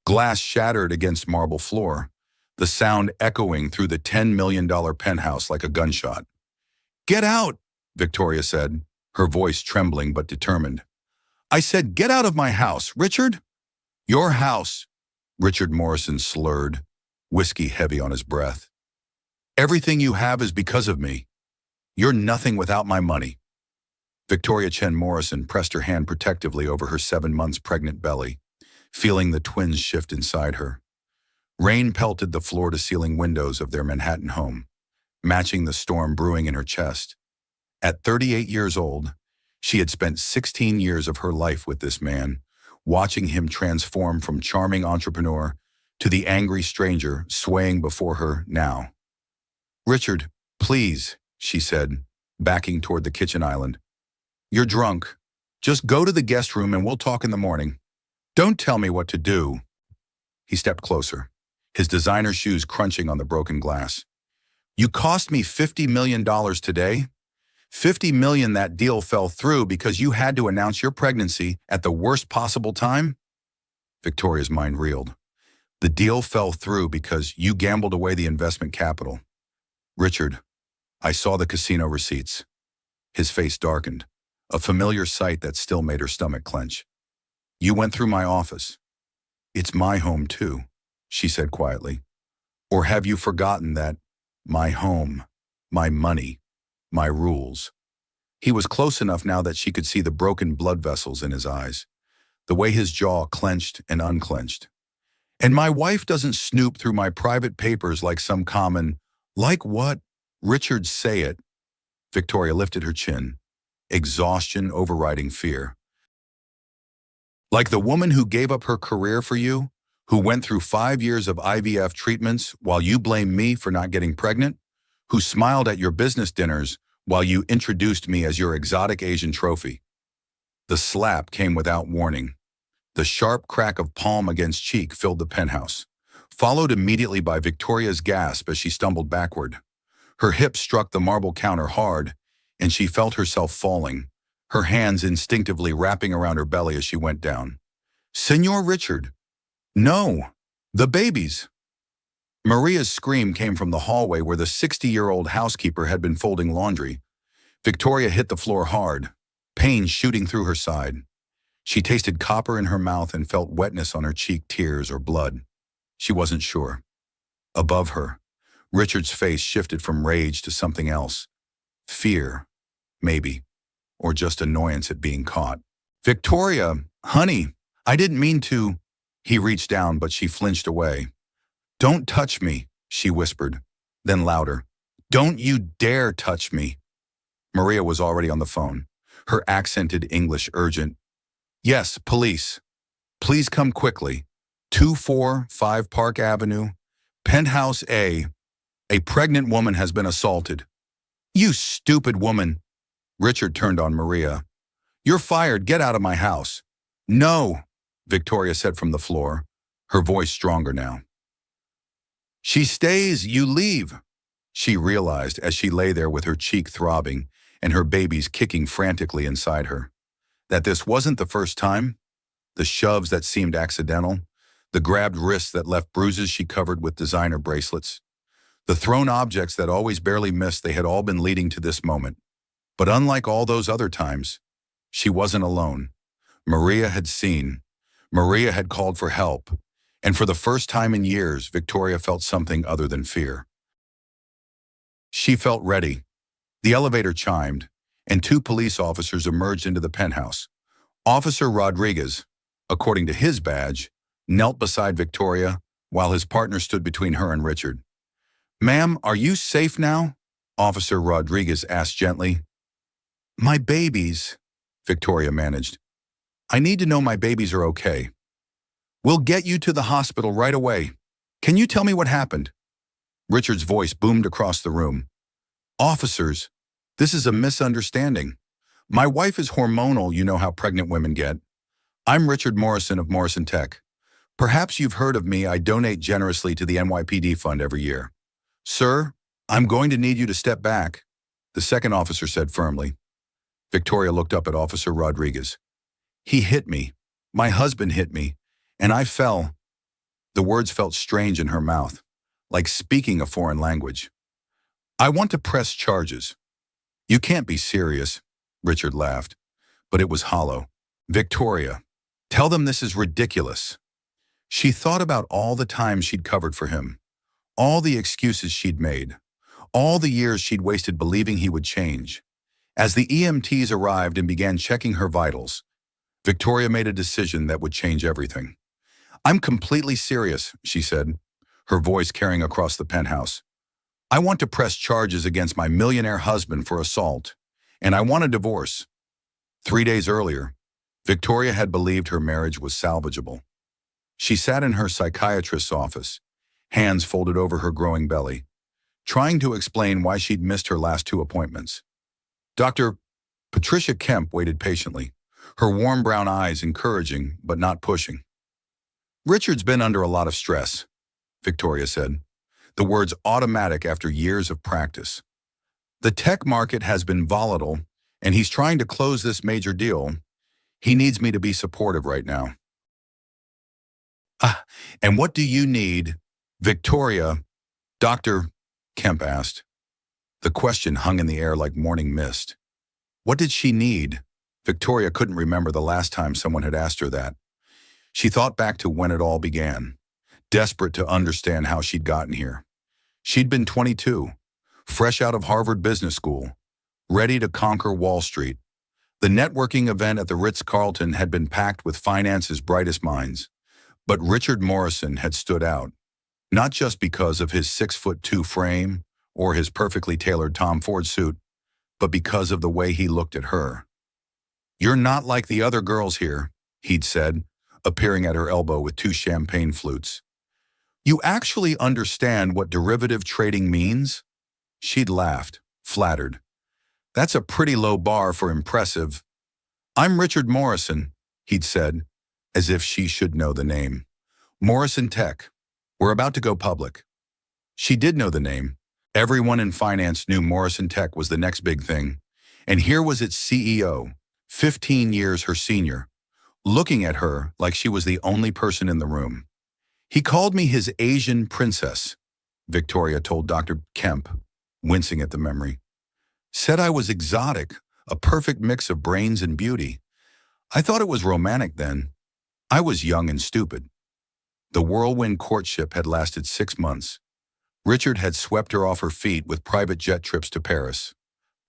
Glass shattered against marble floor, the sound echoing through the $10 million penthouse like a gunshot. "Get out," Victoria said, her voice trembling but determined. "I said get out of my house, Richard." "Your house," Richard Morrison slurred, whiskey heavy on his breath. "Everything you have is because of me. You're nothing without my money." Victoria Chen Morrison pressed her hand protectively over her 7 months pregnant belly, feeling the twins shift inside her. Rain pelted the floor-to-ceiling windows of their Manhattan home, matching the storm brewing in her chest. At 38 years old, she had spent 16 years of her life with this man, watching him transform from charming entrepreneur to the angry stranger swaying before her now. "Richard, please," she said, backing toward the kitchen island. "You're drunk. Just go to the guest room and we'll talk in the morning. Don't tell me what to do." He stepped closer, his designer shoes crunching on the broken glass. "You cost me $50 million today. $50 million. That deal fell through because you had to announce your pregnancy at the worst possible time?" Victoria's mind reeled. "The deal fell through because you gambled away the investment capital." "Richard, I saw the casino receipts." His face darkened, a familiar sight that still made her stomach clench. "You went through my office." "It's my home too," she said quietly. "Or have you forgotten that my home, my money, my rules?" He was close enough now that she could see the broken blood vessels in his eyes, the way his jaw clenched and unclenched. "And my wife doesn't snoop through my private papers like some common—" "Like what? Richard, say it." Victoria lifted her chin, exhaustion overriding fear. "Like the woman who gave up her career for you, who went through 5 years of IVF treatments while you blamed me for not getting pregnant, who smiled at your business dinners while you introduced me as your exotic Asian trophy." The slap came without warning. The sharp crack of palm against cheek filled the penthouse, followed immediately by Victoria's gasp as she stumbled backward. Her hips struck the marble counter hard, and she felt herself falling, her hands instinctively wrapping around her belly as she went down. "Senor Richard!" "No! The babies!" Maria's scream came from the hallway where the 60-year-old housekeeper had been folding laundry. Victoria hit the floor hard, pain shooting through her side. She tasted copper in her mouth and felt wetness on her cheek, tears or blood. She wasn't sure. Above her, Richard's face shifted from rage to something else. Fear, maybe, or just annoyance at being caught. "Victoria, honey, I didn't mean to." He reached down, but she flinched away. "Don't touch me," she whispered, then louder. "Don't you dare touch me." Maria was already on the phone, her accented English urgent. "Yes, police. Please come quickly. 245 Park Avenue, Penthouse A. A pregnant woman has been assaulted." "You stupid woman." Richard turned on Maria. "You're fired. Get out of my house." "No," Victoria said from the floor, her voice stronger now. "She stays, you leave," she realized as she lay there with her cheek throbbing and her babies kicking frantically inside her. That this wasn't the first time. The shoves that seemed accidental, the grabbed wrists that left bruises she covered with designer bracelets, the thrown objects that always barely missed, they had all been leading to this moment. But unlike all those other times, she wasn't alone. Maria had seen. Maria had called for help. And for the first time in years, Victoria felt something other than fear. She felt ready. The elevator chimed, and 2 police officers emerged into the penthouse. Officer Rodriguez, according to his badge, knelt beside Victoria while his partner stood between her and Richard. "Ma'am, are you safe now?" Officer Rodriguez asked gently. "My babies," Victoria managed. "I need to know my babies are okay." "We'll get you to the hospital right away. Can you tell me what happened?" Richard's voice boomed across the room. "Officers, this is a misunderstanding. My wife is hormonal, you know how pregnant women get. I'm Richard Morrison of Morrison Tech. Perhaps you've heard of me. I donate generously to the NYPD fund every year." "Sir, I'm going to need you to step back," the second officer said firmly. Victoria looked up at Officer Rodriguez. "He hit me. My husband hit me, and I fell." The words felt strange in her mouth, like speaking a foreign language. I want to press charges. You can't be serious, Richard laughed, but it was hollow. Victoria, tell them this is ridiculous. She thought about all the time she'd covered for him, all the excuses she'd made, all the years she'd wasted believing he would change. As the EMTs arrived and began checking her vitals, Victoria made a decision that would change everything. I'm completely serious, she said, her voice carrying across the penthouse. I want to press charges against my millionaire husband for assault, and I want a divorce. 3 days earlier, Victoria had believed her marriage was salvageable. She sat in her psychiatrist's office, hands folded over her growing belly, trying to explain why she'd missed her last 2 appointments. Dr. Patricia Kemp waited patiently, her warm brown eyes encouraging but not pushing. Richard's been under a lot of stress, Victoria said, the words automatic after years of practice. The tech market has been volatile, and he's trying to close this major deal. He needs me to be supportive right now. And what do you need, Victoria? Dr. Kemp asked. The question hung in the air like morning mist. What did she need? Victoria couldn't remember the last time someone had asked her that. She thought back to when it all began, desperate to understand how she'd gotten here. She'd been 22, fresh out of Harvard Business School, ready to conquer Wall Street. The networking event at the Ritz-Carlton had been packed with finance's brightest minds. But Richard Morrison had stood out, not just because of his 6'2" frame or his perfectly tailored Tom Ford suit, but because of the way he looked at her. You're not like the other girls here, he'd said, appearing at her elbow with 2 champagne flutes. You actually understand what derivative trading means? She'd laughed, flattered. That's a pretty low bar for impressive. I'm Richard Morrison, he'd said, as if she should know the name. Morrison Tech. We're about to go public. She did know the name. Everyone in finance knew Morrison Tech was the next big thing. And here was its CEO, 15 years her senior, looking at her like she was the only person in the room. He called me his Asian princess, Victoria told Dr. Kemp, wincing at the memory. Said I was exotic, a perfect mix of brains and beauty. I thought it was romantic then. I was young and stupid. The whirlwind courtship had lasted 6 months. Richard had swept her off her feet with private jet trips to Paris,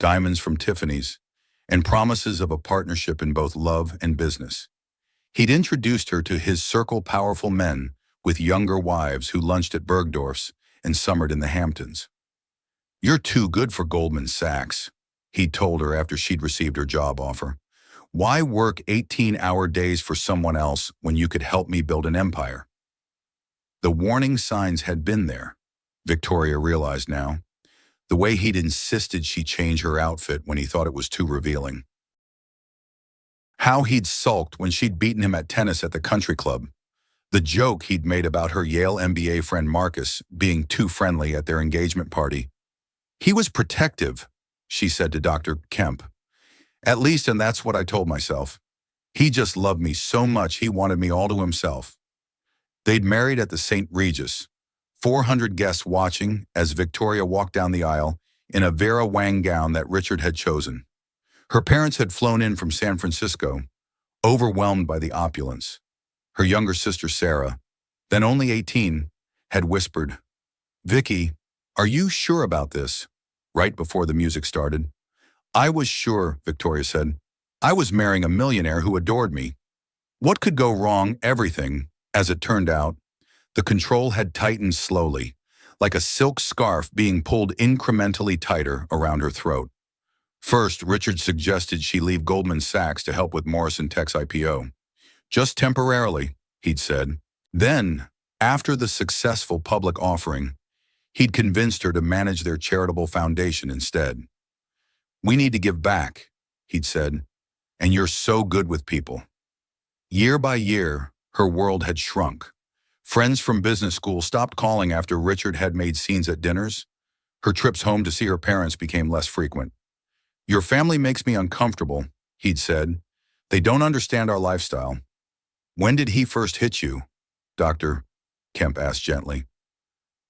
diamonds from Tiffany's, and promises of a partnership in both love and business. He'd introduced her to his circle powerful men with younger wives who lunched at Bergdorf's and summered in the Hamptons. You're too good for Goldman Sachs, he'd told her after she'd received her job offer. Why work 18-hour days for someone else when you could help me build an empire? The warning signs had been there, Victoria realized now. The way he'd insisted she change her outfit when he thought it was too revealing. How he'd sulked when she'd beaten him at tennis at the country club. The joke he'd made about her Yale MBA friend Marcus being too friendly at their engagement party. He was protective, she said to Dr. Kemp. At least, and that's what I told myself. He just loved me so much he wanted me all to himself. They'd married at the St. Regis, 400 guests watching as Victoria walked down the aisle in a Vera Wang gown that Richard had chosen. Her parents had flown in from San Francisco, overwhelmed by the opulence. Her younger sister Sarah, then only 18, had whispered, Vicky, are you sure about this? Right before the music started. I was sure, Victoria said. I was marrying a millionaire who adored me. What could go wrong? Everything. As it turned out, the control had tightened slowly, like a silk scarf being pulled incrementally tighter around her throat. First, Richard suggested she leave Goldman Sachs to help with Morrison Tech's IPO. Just temporarily, he'd said. Then, after the successful public offering, he'd convinced her to manage their charitable foundation instead. We need to give back, he'd said, and you're so good with people. Year by year, her world had shrunk. Friends from business school stopped calling after Richard had made scenes at dinners. Her trips home to see her parents became less frequent. Your family makes me uncomfortable, he'd said. They don't understand our lifestyle. When did he first hit you? Dr. Kemp asked gently.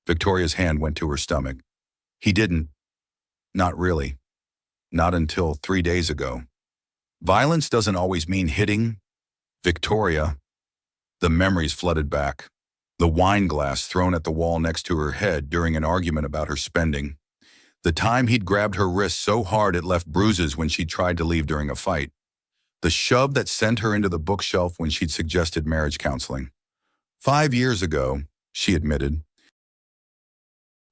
Victoria's hand went to her stomach. He didn't. Not really. Not until 3 days ago. Violence doesn't always mean hitting. Victoria. The memories flooded back. The wine glass thrown at the wall next to her head during an argument about her spending. The time he'd grabbed her wrist so hard it left bruises when she tried to leave during a fight. The shove that sent her into the bookshelf when she'd suggested marriage counseling. 5 years ago, she admitted.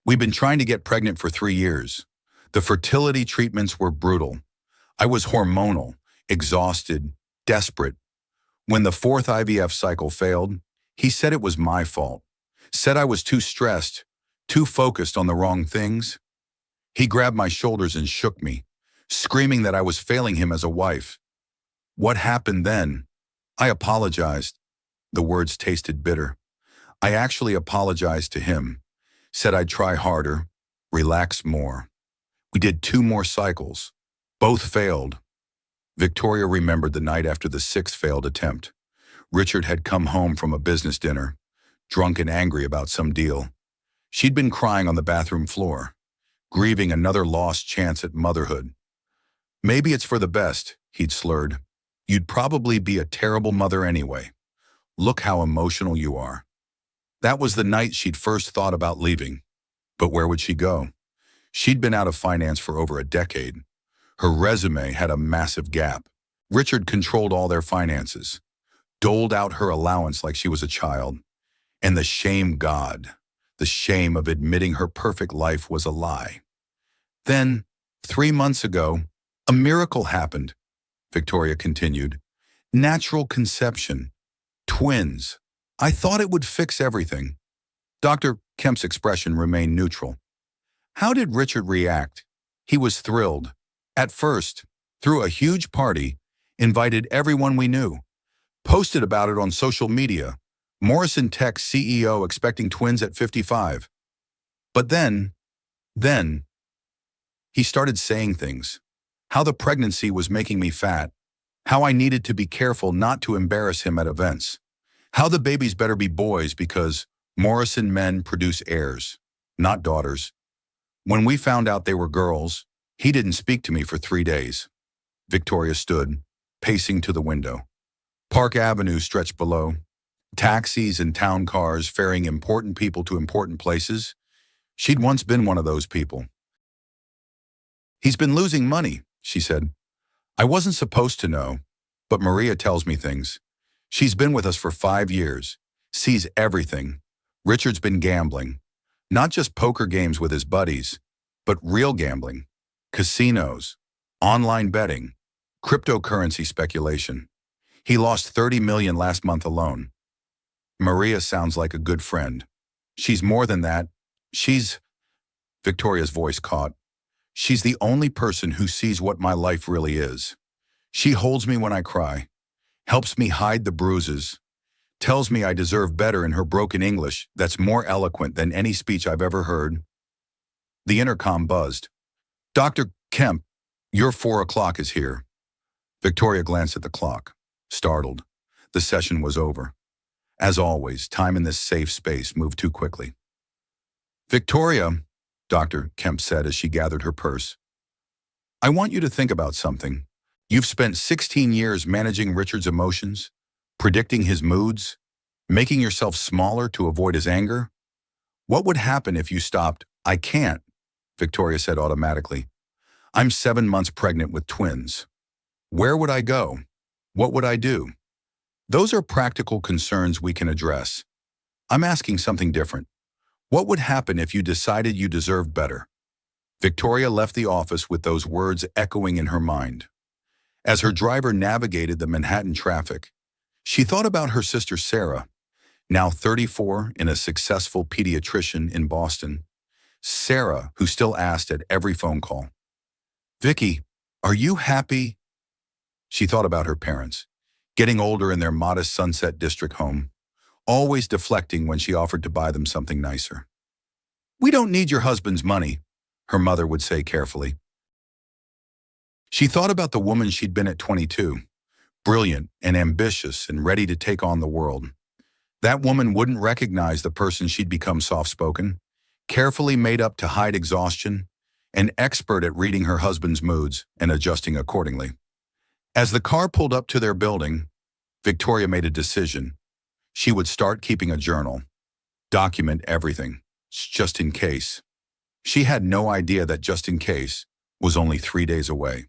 We'd been trying to get pregnant for 3 years. The fertility treatments were brutal. I was hormonal, exhausted, desperate. When the 4th IVF cycle failed, he said it was my fault. Said I was too stressed, too focused on the wrong things. He grabbed my shoulders and shook me, screaming that I was failing him as a wife. What happened then? I apologized. The words tasted bitter. I actually apologized to him, said I'd try harder, relax more. We did 2 more cycles. Both failed. Victoria remembered the night after the 6th failed attempt. Richard had come home from a business dinner, drunk and angry about some deal. She'd been crying on the bathroom floor, grieving another lost chance at motherhood. Maybe it's for the best, he'd slurred. You'd probably be a terrible mother anyway. Look how emotional you are. That was the night she'd first thought about leaving. But where would she go? She'd been out of finance for over a decade. Her resume had a massive gap. Richard controlled all their finances, doled out her allowance like she was a child. And the shame the shame of admitting her perfect life was a lie. Then, 3 months ago, a miracle happened, Victoria continued. Natural conception. Twins. I thought it would fix everything. Dr. Kemp's expression remained neutral. How did Richard react? He was thrilled. At first, threw a huge party, invited everyone we knew, posted about it on social media. Morrison Tech CEO expecting twins at 55. But then, he started saying things. How the pregnancy was making me fat. How I needed to be careful not to embarrass him at events. How the babies better be boys because Morrison men produce heirs, not daughters. When we found out they were girls, he didn't speak to me for 3 days. Victoria stood, pacing to the window. Park Avenue stretched below. Taxis and town cars ferrying important people to important places. She'd once been one of those people. He's been losing money, she said. I wasn't supposed to know, but Maria tells me things. She's been with us for 5 years, sees everything. Richard's been gambling. Not just poker games with his buddies, but real gambling. Casinos, online betting, cryptocurrency speculation. He lost $30 million last month alone. Maria sounds like a good friend. She's more than that. Victoria's voice caught. She's the only person who sees what my life really is. She holds me when I cry, helps me hide the bruises, tells me I deserve better in her broken English that's more eloquent than any speech I've ever heard. The intercom buzzed. Dr. Kemp, your 4 o'clock is here. Victoria glanced at the clock, startled. The session was over. As always, time in this safe space moved too quickly. Victoria, Dr. Kemp said as she gathered her purse, I want you to think about something. You've spent 16 years managing Richard's emotions, predicting his moods, making yourself smaller to avoid his anger. What would happen if you stopped? I can't, Victoria said automatically. I'm 7 months pregnant with twins. Where would I go? What would I do? Those are practical concerns we can address. I'm asking something different. What would happen if you decided you deserved better? Victoria left the office with those words echoing in her mind. As her driver navigated the Manhattan traffic, she thought about her sister Sarah, now 34 and a successful pediatrician in Boston. Sarah, who still asked at every phone call, Vicky, are you happy? She thought about her parents, getting older in their modest Sunset District home, always deflecting when she offered to buy them something nicer. We don't need your husband's money, her mother would say carefully. She thought about the woman she'd been at 22, brilliant and ambitious and ready to take on the world. That woman wouldn't recognize the person she'd become soft-spoken, carefully made up to hide exhaustion, an expert at reading her husband's moods and adjusting accordingly. As the car pulled up to their building, Victoria made a decision. She would start keeping a journal, document everything, just in case. She had no idea that just in case was only 3 days away.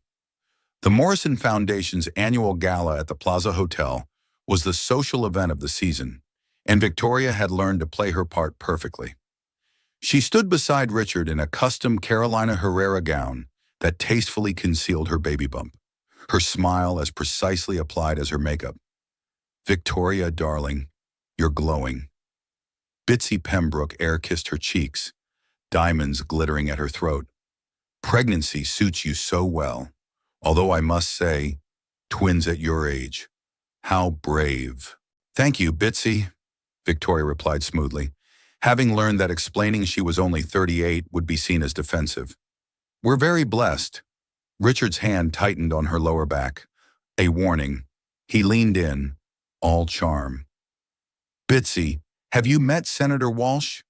The Morrison Foundation's annual gala at the Plaza Hotel was the social event of the season, and Victoria had learned to play her part perfectly. She stood beside Richard in a custom Carolina Herrera gown that tastefully concealed her baby bump, her smile as precisely applied as her makeup. "Victoria, darling, you're glowing." Bitsy Pembroke air-kissed her cheeks, diamonds glittering at her throat. "Pregnancy suits you so well, although I must say, twins at your age. How brave." "Thank you, Bitsy," Victoria replied smoothly, having learned that explaining she was only 38 would be seen as defensive. "We're very blessed." Richard's hand tightened on her lower back, a warning. He leaned in, all charm. "Bitsy, have you met Senator Walsh?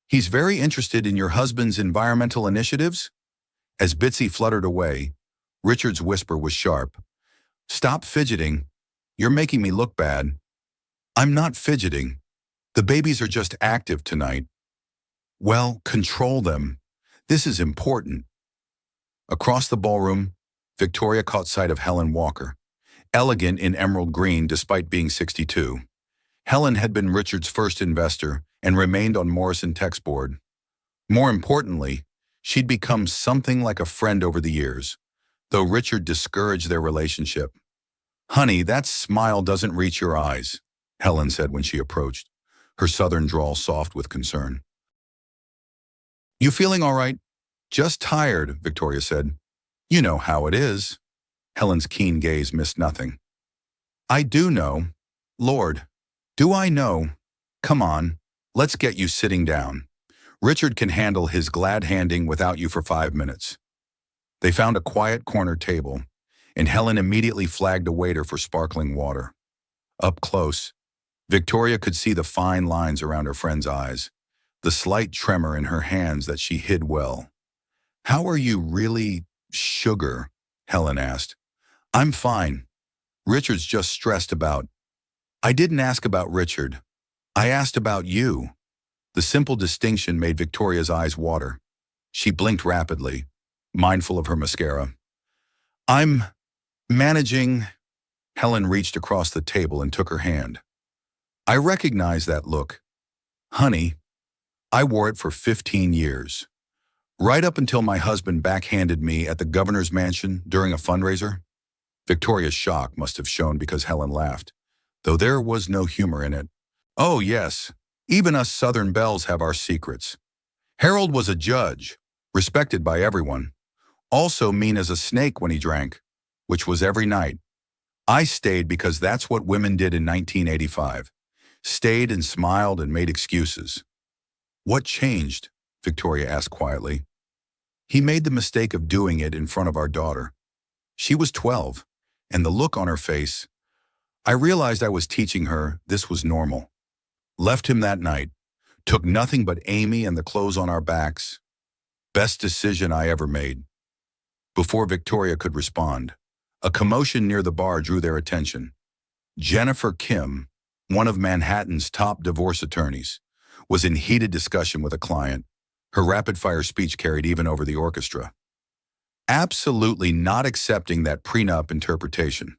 He's very interested in your husband's environmental initiatives." As Bitsy fluttered away, Richard's whisper was sharp. "Stop fidgeting. You're making me look bad." "I'm not fidgeting. The babies are just active tonight." "Well, control them. This is important." Across the ballroom, Victoria caught sight of Helen Walker, elegant in emerald green despite being 62. Helen had been Richard's first investor and remained on Morrison Tech's board. More importantly, she'd become something like a friend over the years, though Richard discouraged their relationship. "Honey, that smile doesn't reach your eyes," Helen said when she approached, her southern drawl soft with concern. "You feeling all right?" "Just tired," Victoria said. "You know how it is." Helen's keen gaze missed nothing. "I do know. Lord, do I know? Come on, let's get you sitting down. Richard can handle his glad-handing without you for 5 minutes." They found a quiet corner table, and Helen immediately flagged a waiter for sparkling water. Up close, Victoria could see the fine lines around her friend's eyes, the slight tremor in her hands that she hid well. "How are you really, sugar?" Helen asked. "I'm fine. Richard's just stressed about—" "I didn't ask about Richard. I asked about you." The simple distinction made Victoria's eyes water. She blinked rapidly, mindful of her mascara. "I'm managing—" Helen reached across the table and took her hand. "I recognize that look. Honey, I wore it for 15 years. Right up until my husband backhanded me at the governor's mansion during a fundraiser." Victoria's shock must have shown because Helen laughed, though there was no humor in it. "Oh yes, even us Southern belles have our secrets. Harold was a judge, respected by everyone. Also mean as a snake when he drank, which was every night. I stayed because that's what women did in 1985. Stayed and smiled and made excuses." "What changed?" Victoria asked quietly. "He made the mistake of doing it in front of our daughter. She was 12, and the look on her face, I realized I was teaching her this was normal. Left him that night, took nothing but Amy and the clothes on our backs. Best decision I ever made." Before Victoria could respond, a commotion near the bar drew their attention. Jennifer Kim, one of Manhattan's top divorce attorneys, was in heated discussion with a client. Her rapid-fire speech carried even over the orchestra. "Absolutely not accepting that prenup interpretation.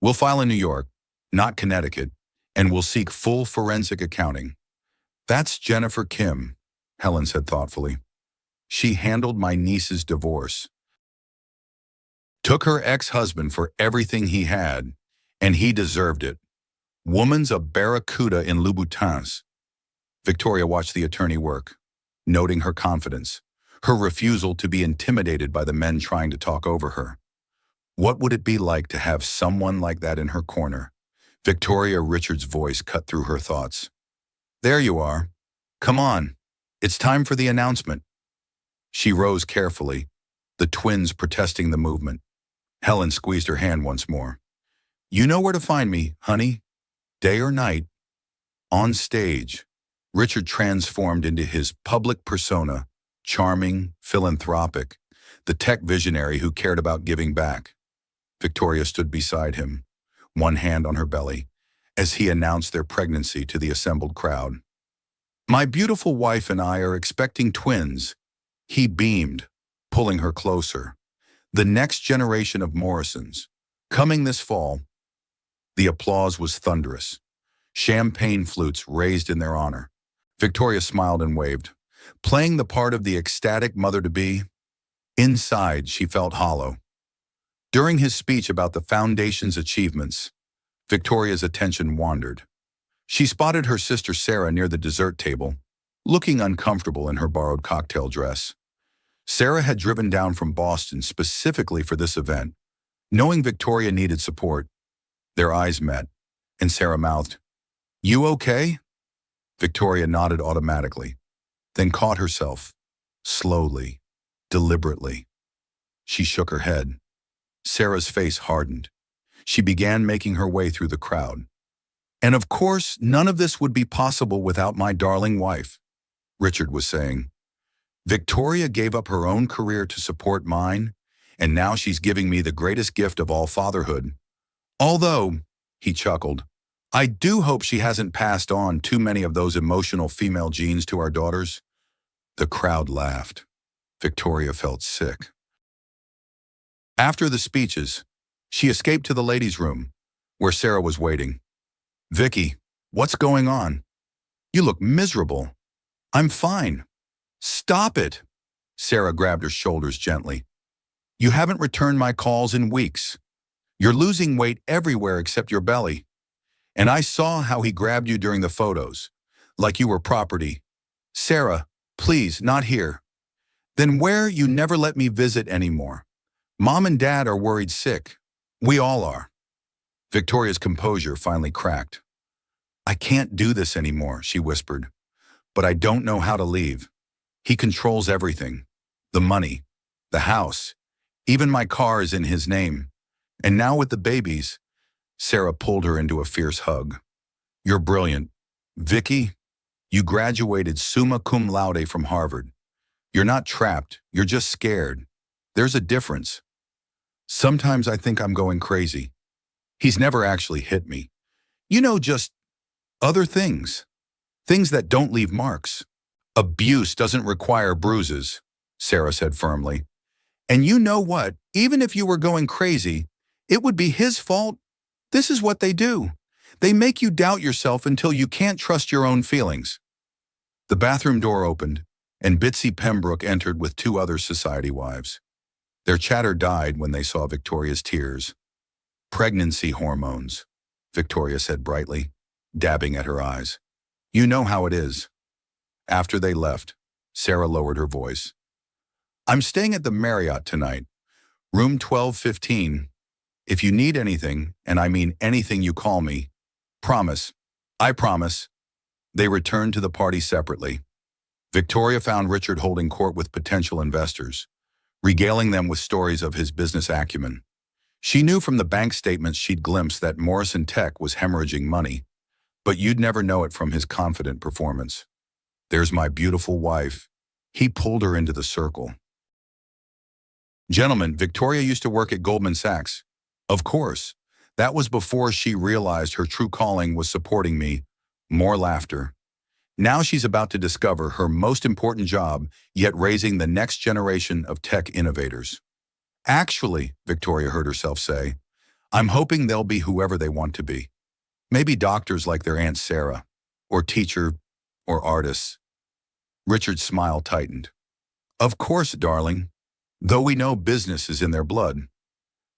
We'll file in New York, not Connecticut, and we'll seek full forensic accounting." "That's Jennifer Kim," Helen said thoughtfully. "She handled my niece's divorce. Took her ex-husband for everything he had, and he deserved it. Woman's a barracuda in Louboutins." Victoria watched the attorney work, noting her confidence, her refusal to be intimidated by the men trying to talk over her. What would it be like to have someone like that in her corner? Victoria Richards' voice cut through her thoughts. "There you are. Come on. It's time for the announcement." She rose carefully, the twins protesting the movement. Helen squeezed her hand once more. "You know where to find me, honey. Day or night." On stage, Richard transformed into his public persona, charming, philanthropic, the tech visionary who cared about giving back. Victoria stood beside him, one hand on her belly, as he announced their pregnancy to the assembled crowd. "My beautiful wife and I are expecting twins." He beamed, pulling her closer. "The next generation of Morrisons. Coming this fall." The applause was thunderous. Champagne flutes raised in their honor. Victoria smiled and waved, playing the part of the ecstatic mother-to-be. Inside, she felt hollow. During his speech about the foundation's achievements, Victoria's attention wandered. She spotted her sister Sarah near the dessert table, looking uncomfortable in her borrowed cocktail dress. Sarah had driven down from Boston specifically for this event, knowing Victoria needed support. Their eyes met, and Sarah mouthed, "You okay?" Victoria nodded automatically, then caught herself, slowly, deliberately. She shook her head. Sarah's face hardened. She began making her way through the crowd. "And of course, none of this would be possible without my darling wife," Richard was saying. "Victoria gave up her own career to support mine, and now she's giving me the greatest gift of all fatherhood. Although," he chuckled, "I do hope she hasn't passed on too many of those emotional female genes to our daughters." The crowd laughed. Victoria felt sick. After the speeches, she escaped to the ladies' room, where Sarah was waiting. "Vicky, what's going on? You look miserable." "I'm fine." "Stop it." Sarah grabbed her shoulders gently. "You haven't returned my calls in weeks. You're losing weight everywhere except your belly. And I saw how he grabbed you during the photos, like you were property." "Sarah, please, not here." "Then where you never let me visit anymore. Mom and Dad are worried sick. We all are." Victoria's composure finally cracked. "I can't do this anymore," she whispered. "But I don't know how to leave. He controls everything. The money, the house, even my car is in his name. And now with the babies." Sarah pulled her into a fierce hug. "You're brilliant. Vicky, you graduated summa cum laude from Harvard. You're not trapped, you're just scared. There's a difference. Sometimes I think I'm going crazy. He's never actually hit me. Just other things. Things that don't leave marks." "Abuse doesn't require bruises," Sarah said firmly. "And you know what? Even if you were going crazy, it would be his fault. This is what they do. They make you doubt yourself until you can't trust your own feelings." The bathroom door opened, and Bitsy Pembroke entered with two other society wives. Their chatter died when they saw Victoria's tears. "Pregnancy hormones," Victoria said brightly, dabbing at her eyes. "You know how it is." After they left, Sarah lowered her voice. "I'm staying at the Marriott tonight, room 1215. If you need anything, and I mean anything, you call me. Promise. I promise." They returned to the party separately. Victoria found Richard holding court with potential investors, regaling them with stories of his business acumen. She knew from the bank statements she'd glimpsed that Morrison Tech was hemorrhaging money, but you'd never know it from his confident performance. "There's my beautiful wife." He pulled her into the circle. "Gentlemen, Victoria used to work at Goldman Sachs." "Of course. That was before she realized her true calling was supporting me." More laughter. "Now she's about to discover her most important job, yet raising the next generation of tech innovators." "Actually," Victoria heard herself say, "I'm hoping they'll be whoever they want to be. Maybe doctors like their Aunt Sarah, or teacher, or artists." Richard's smile tightened. "Of course, darling. Though we know business is in their blood."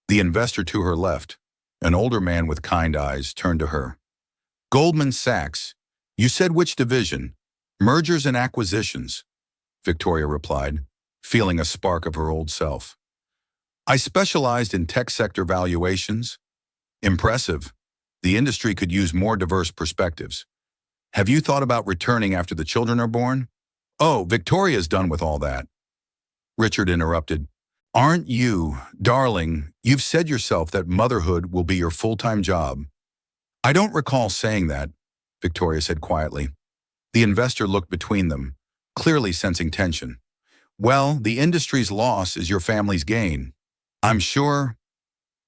The investor to her left, an older man with kind eyes, turned to her. "Goldman Sachs. You said which division?" "Mergers and acquisitions," Victoria replied, feeling a spark of her old self. "I specialized in tech sector valuations." "Impressive. The industry could use more diverse perspectives. Have you thought about returning after the children are born?" "Oh, Victoria's done with all that." Richard interrupted. "Aren't you, darling, you've said yourself that motherhood will be your full-time job." "I don't recall saying that. Victoria said quietly. The investor looked between them, clearly sensing tension. Well, the industry's loss is your family's gain. I'm sure.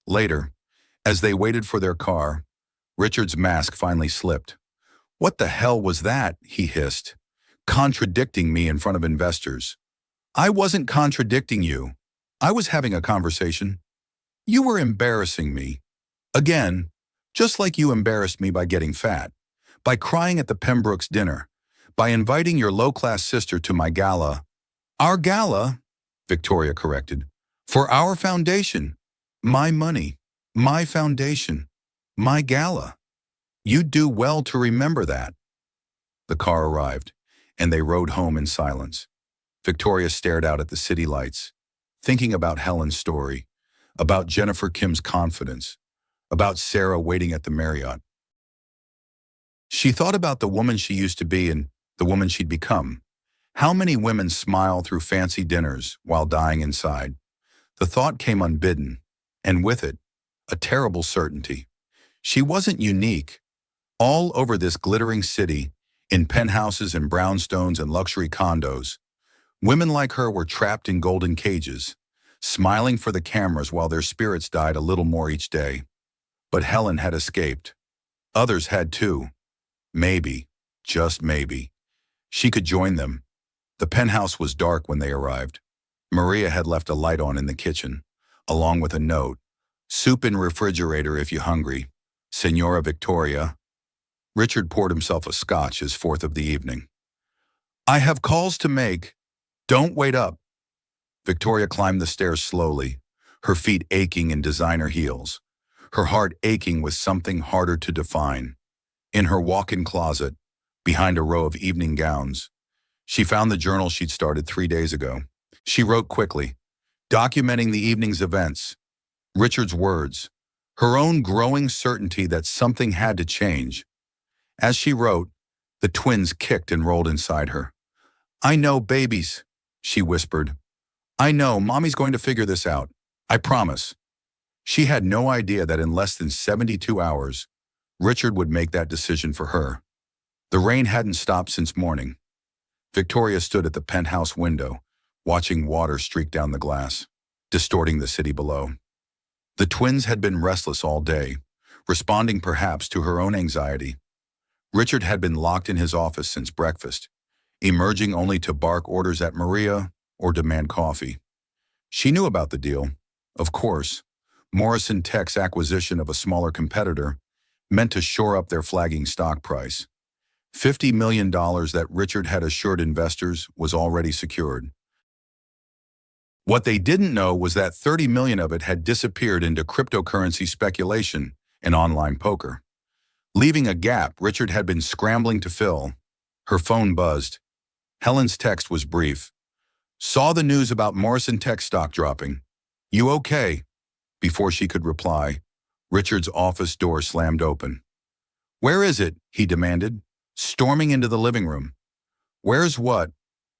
Later, as they waited for their car, Richard's mask finally slipped. What the hell was that? He hissed, contradicting me in front of investors. I wasn't contradicting you. I was having a conversation. You were embarrassing me. Again, just like you embarrassed me by getting fat, by crying at the Pembrokes dinner, by inviting your low-class sister to my gala. Our gala, Victoria corrected, for our foundation. My money, my foundation, my gala. You'd do well to remember that. The car arrived, and they rode home in silence. Victoria stared out at the city lights, thinking about Helen's story, about Jennifer Kim's confidence, about Sarah waiting at the Marriott. She thought about the woman she used to be and the woman she'd become. How many women smile through fancy dinners while dying inside? The thought came unbidden, and with it, a terrible certainty. She wasn't unique. All over this glittering city, in penthouses and brownstones and luxury condos, women like her were trapped in golden cages, smiling for the cameras while their spirits died a little more each day. But Helen had escaped. Others had too. Maybe, just maybe, she could join them. The penthouse was dark when they arrived. Maria had left a light on in the kitchen, along with a note. Soup in refrigerator if you're hungry. Senora Victoria. Richard poured himself a scotch, his fourth of the evening. I have calls to make. Don't wait up. Victoria climbed the stairs slowly, her feet aching in designer heels, her heart aching with something harder to define. In her walk-in closet, behind a row of evening gowns, she found the journal she'd started 3 days ago. She wrote quickly, documenting the evening's events, Richard's words, her own growing certainty that something had to change. As she wrote, the twins kicked and rolled inside her. I know, babies, she whispered. I know, Mommy's going to figure this out. I promise. She had no idea that in less than 72 hours, Richard would make that decision for her. The rain hadn't stopped since morning. Victoria stood at the penthouse window, watching water streak down the glass, distorting the city below. The twins had been restless all day, responding perhaps to her own anxiety. Richard had been locked in his office since breakfast, emerging only to bark orders at Maria or demand coffee. She knew about the deal. Of course, Morrison Tech's acquisition of a smaller competitor meant to shore up their flagging stock price. $50 million that Richard had assured investors was already secured. What they didn't know was that $30 million of it had disappeared into cryptocurrency speculation and online poker. Leaving a gap Richard had been scrambling to fill. Her phone buzzed. Helen's text was brief. Saw the news about Morrison Tech stock dropping. You okay? Before she could reply, Richard's office door slammed open. Where is it? He demanded, storming into the living room. Where's what?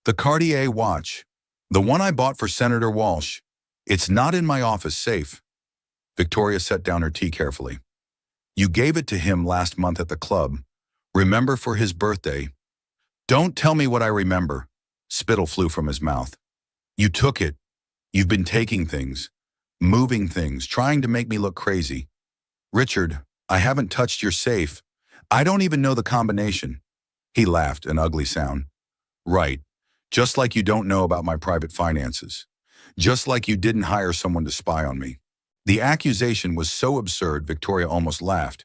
The Cartier watch. The one I bought for Senator Walsh. It's not in my office safe. Victoria set down her tea carefully. You gave it to him last month at the club. Remember, for his birthday. Don't tell me what I remember. Spittle flew from his mouth. You took it. You've been taking things, moving things, trying to make me look crazy. Richard, I haven't touched your safe. I don't even know the combination. He laughed, an ugly sound. Right. Just like you don't know about my private finances. Just like you didn't hire someone to spy on me. The accusation was so absurd, Victoria almost laughed.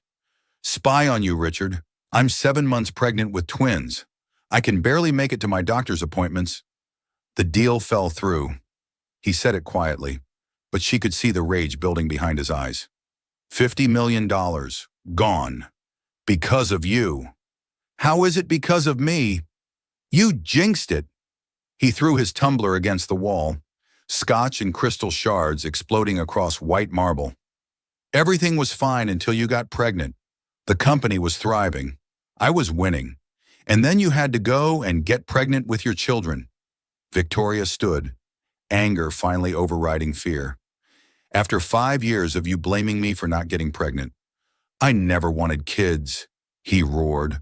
Spy on you, Richard. I'm 7 months pregnant with twins. I can barely make it to my doctor's appointments. The deal fell through. He said it quietly, but she could see the rage building behind his eyes. $50 million. Gone. Because of you. How is it because of me? You jinxed it. He threw his tumbler against the wall, scotch and crystal shards exploding across white marble. Everything was fine until you got pregnant. The company was thriving. I was winning. And then you had to go and get pregnant with your children. Victoria stood, anger finally overriding fear. After 5 years of you blaming me for not getting pregnant. I never wanted kids, he roared.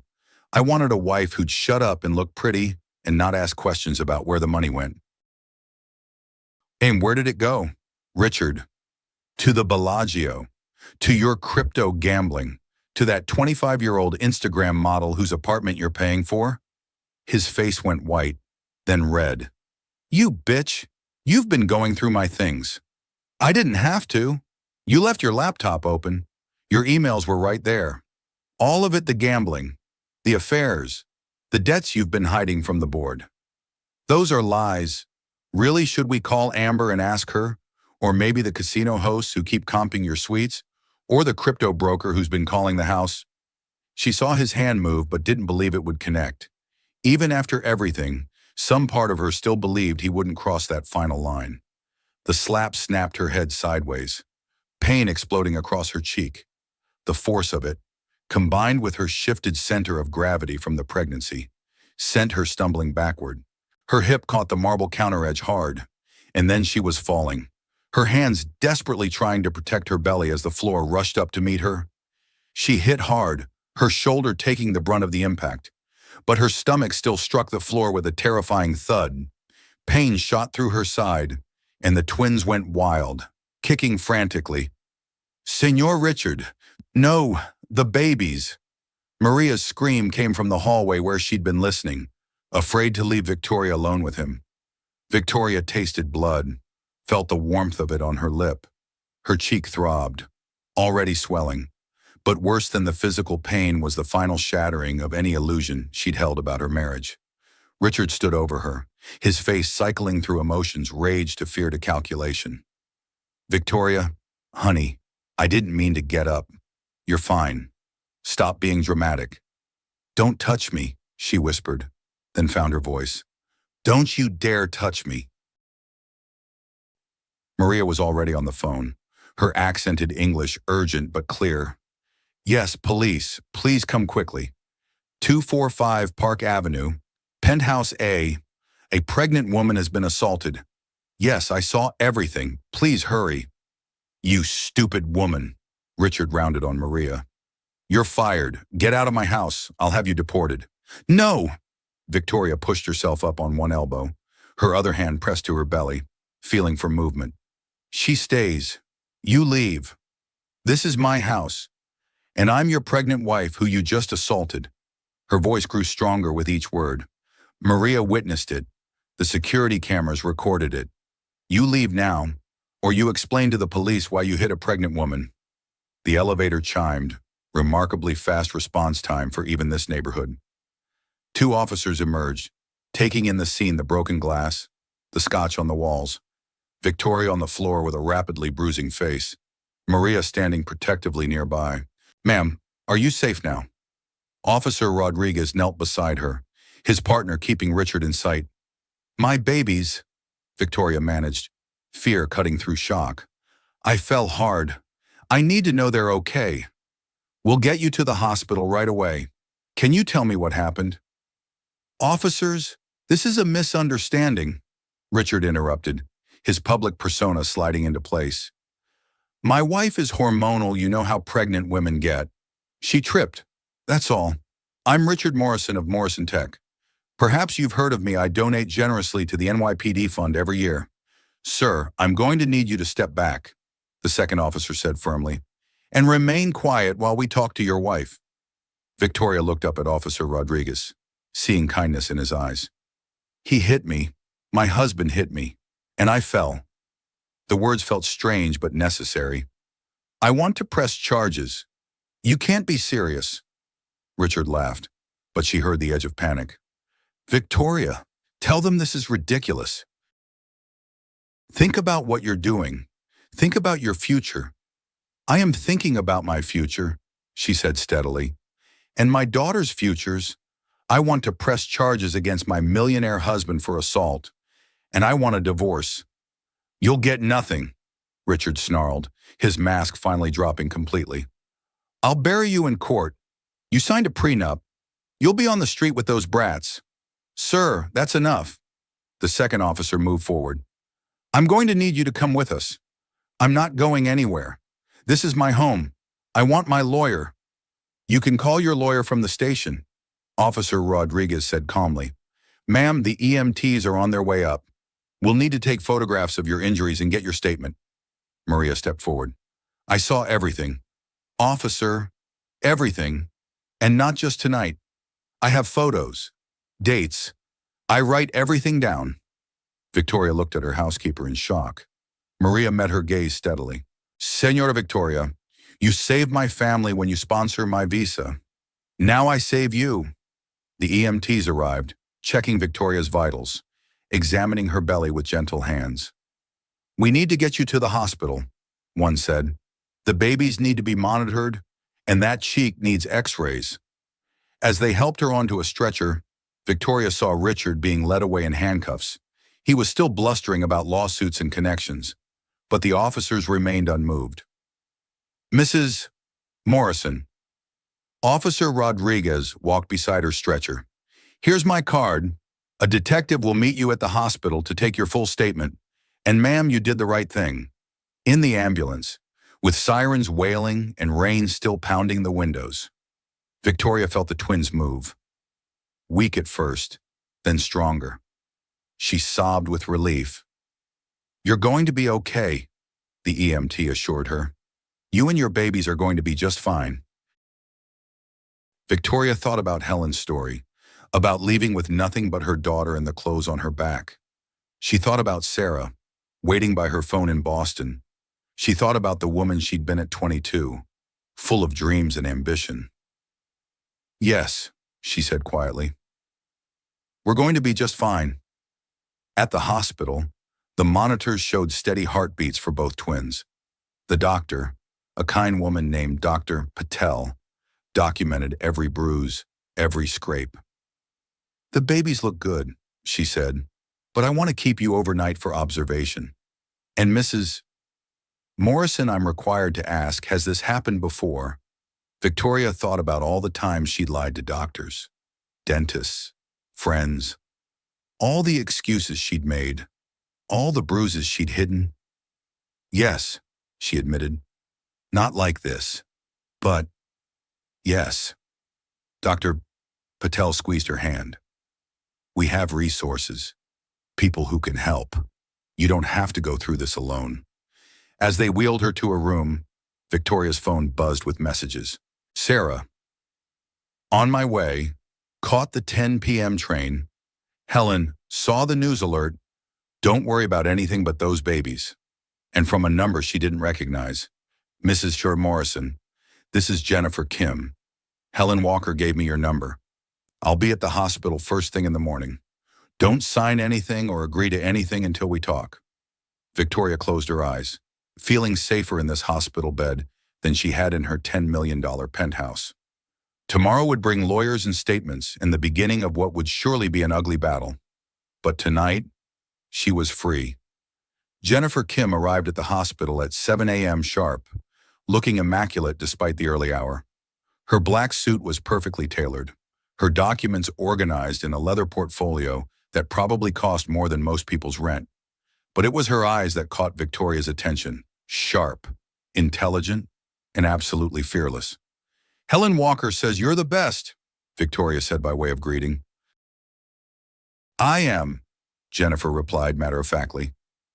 I wanted a wife who'd shut up and look pretty and not ask questions about where the money went. And where did it go? Richard, to the Bellagio, to your crypto gambling, to that 25-year-old Instagram model whose apartment you're paying for? His face went white, then red. You bitch, you've been going through my things. I didn't have to. You left your laptop open. Your emails were right there. All of it the gambling, the affairs, the debts you've been hiding from the board. Those are lies. Really, should we call Amber and ask her? Or maybe the casino hosts who keep comping your suites? Or the crypto broker who's been calling the house? She saw his hand move but didn't believe it would connect. Even after everything, some part of her still believed he wouldn't cross that final line. The slap snapped her head sideways, pain exploding across her cheek. The force of it, combined with her shifted center of gravity from the pregnancy, sent her stumbling backward. Her hip caught the marble counter-edge hard, and then she was falling, her hands desperately trying to protect her belly as the floor rushed up to meet her. She hit hard, her shoulder taking the brunt of the impact, but her stomach still struck the floor with a terrifying thud. Pain shot through her side, and the twins went wild, kicking frantically. "Senor Richard, no, the babies." Maria's scream came from the hallway where she'd been listening, afraid to leave Victoria alone with him. Victoria tasted blood, felt the warmth of it on her lip. Her cheek throbbed, already swelling. But worse than the physical pain was the final shattering of any illusion she'd held about her marriage. Richard stood over her, his face cycling through emotions, rage to fear to calculation. "Victoria, honey, I didn't mean to get up. You're fine. Stop being dramatic." "Don't touch me," she whispered, then found her voice. "Don't you dare touch me." Maria was already on the phone, her accented English urgent but clear. "Yes, police, please come quickly. 245 Park Avenue, Penthouse A. A pregnant woman has been assaulted. Yes, I saw everything. Please hurry." "You stupid woman," Richard rounded on Maria. "You're fired. Get out of my house. I'll have you deported." "No!" Victoria pushed herself up on one elbow, her other hand pressed to her belly, feeling for movement. "She stays. You leave. This is my house. And I'm your pregnant wife who you just assaulted." Her voice grew stronger with each word. Maria witnessed it. The security cameras recorded it. "You leave now, or you explain to the police why you hit a pregnant woman." The elevator chimed, remarkably fast response time for even this neighborhood. Two officers emerged, taking in the scene: the broken glass, the scotch on the walls, Victoria on the floor with a rapidly bruising face, Maria standing protectively nearby. "Ma'am, are you safe now?" Officer Rodriguez knelt beside her, his partner keeping Richard in sight. "My babies," Victoria managed, fear cutting through shock. "I fell hard. I need to know they're okay. We'll get you to the hospital right away. Can you tell me what happened?" "Officers, this is a misunderstanding," Richard interrupted, his public persona sliding into place. "My wife is hormonal, you know how pregnant women get. She tripped, that's all. I'm Richard Morrison of Morrison Tech. Perhaps you've heard of me. I donate generously to the NYPD fund every year." "Sir, I'm going to need you to step back," the second officer said firmly, "and remain quiet while we talk to your wife." Victoria looked up at Officer Rodriguez, seeing kindness in his eyes. "He hit me. My husband hit me. And I fell." The words felt strange but necessary. "I want to press charges." "You can't be serious." Richard laughed, but she heard the edge of panic. "Victoria, tell them this is ridiculous. Think about what you're doing. Think about your future." "I am thinking about my future," she said steadily. "And my daughter's futures. I want to press charges against my millionaire husband for assault. And I want a divorce." "You'll get nothing," Richard snarled, his mask finally dropping completely. "I'll bury you in court. You signed a prenup. You'll be on the street with those brats." "Sir, that's enough." The second officer moved forward. "I'm going to need you to come with us." "I'm not going anywhere. This is my home. I want my lawyer." "You can call your lawyer from the station." Officer Rodriguez said calmly. Ma'am, the EMTs are on their way up. We'll need to take photographs of your injuries and get your statement. Maria stepped forward. I saw everything. Officer, everything. And not just tonight. I have photos, dates. I write everything down. Victoria looked at her housekeeper in shock. Maria met her gaze steadily. Senora Victoria, you saved my family when you sponsor my visa. Now I save you. The EMTs arrived, checking Victoria's vitals, examining her belly with gentle hands. We need to get you to the hospital, one said. The babies need to be monitored, and that cheek needs x-rays. As they helped her onto a stretcher, Victoria saw Richard being led away in handcuffs. He was still blustering about lawsuits and connections, but the officers remained unmoved. Mrs. Morrison. Officer Rodriguez walked beside her stretcher. Here's my card. A detective will meet you at the hospital to take your full statement. And ma'am, you did the right thing. In the ambulance, with sirens wailing and rain still pounding the windows, Victoria felt the twins move. Weak at first, then stronger. She sobbed with relief. You're going to be okay, the EMT assured her. You and your babies are going to be just fine. Victoria thought about Helen's story, about leaving with nothing but her daughter and the clothes on her back. She thought about Sarah, waiting by her phone in Boston. She thought about the woman she'd been at 22, full of dreams and ambition. Yes, she said quietly. We're going to be just fine. At the hospital, the monitors showed steady heartbeats for both twins. The doctor, a kind woman named Dr. Patel, documented every bruise, every scrape. The babies look good, she said, but I want to keep you overnight for observation. And Mrs. Morrison, I'm required to ask, has this happened before? Victoria thought about all the times she'd lied to doctors, dentists, friends, all the excuses she'd made, all the bruises she'd hidden. Yes, she admitted, not like this, but yes. Dr. Patel squeezed her hand. We have resources, people who can help. You don't have to go through this alone. As they wheeled her to her room, Victoria's phone buzzed with messages. Sarah, on my way, caught the 10 p.m. train. Helen, saw the news alert. Don't worry about anything but those babies. And from a number she didn't recognize. Mrs. Morrison, this is Jennifer Kim. Helen Walker gave me your number. I'll be at the hospital first thing in the morning. Don't sign anything or agree to anything until we talk. Victoria closed her eyes, feeling safer in this hospital bed than she had in her $10 million penthouse. Tomorrow would bring lawyers and statements and the beginning of what would surely be an ugly battle. But tonight, she was free. Jennifer Kim arrived at the hospital at 7 a.m. sharp, looking immaculate despite the early hour. Her black suit was perfectly tailored, her documents organized in a leather portfolio that probably cost more than most people's rent. But it was her eyes that caught Victoria's attention, sharp, intelligent, and absolutely fearless. Helen Walker says you're the best, Victoria said by way of greeting. I am, Jennifer replied matter-of-factly,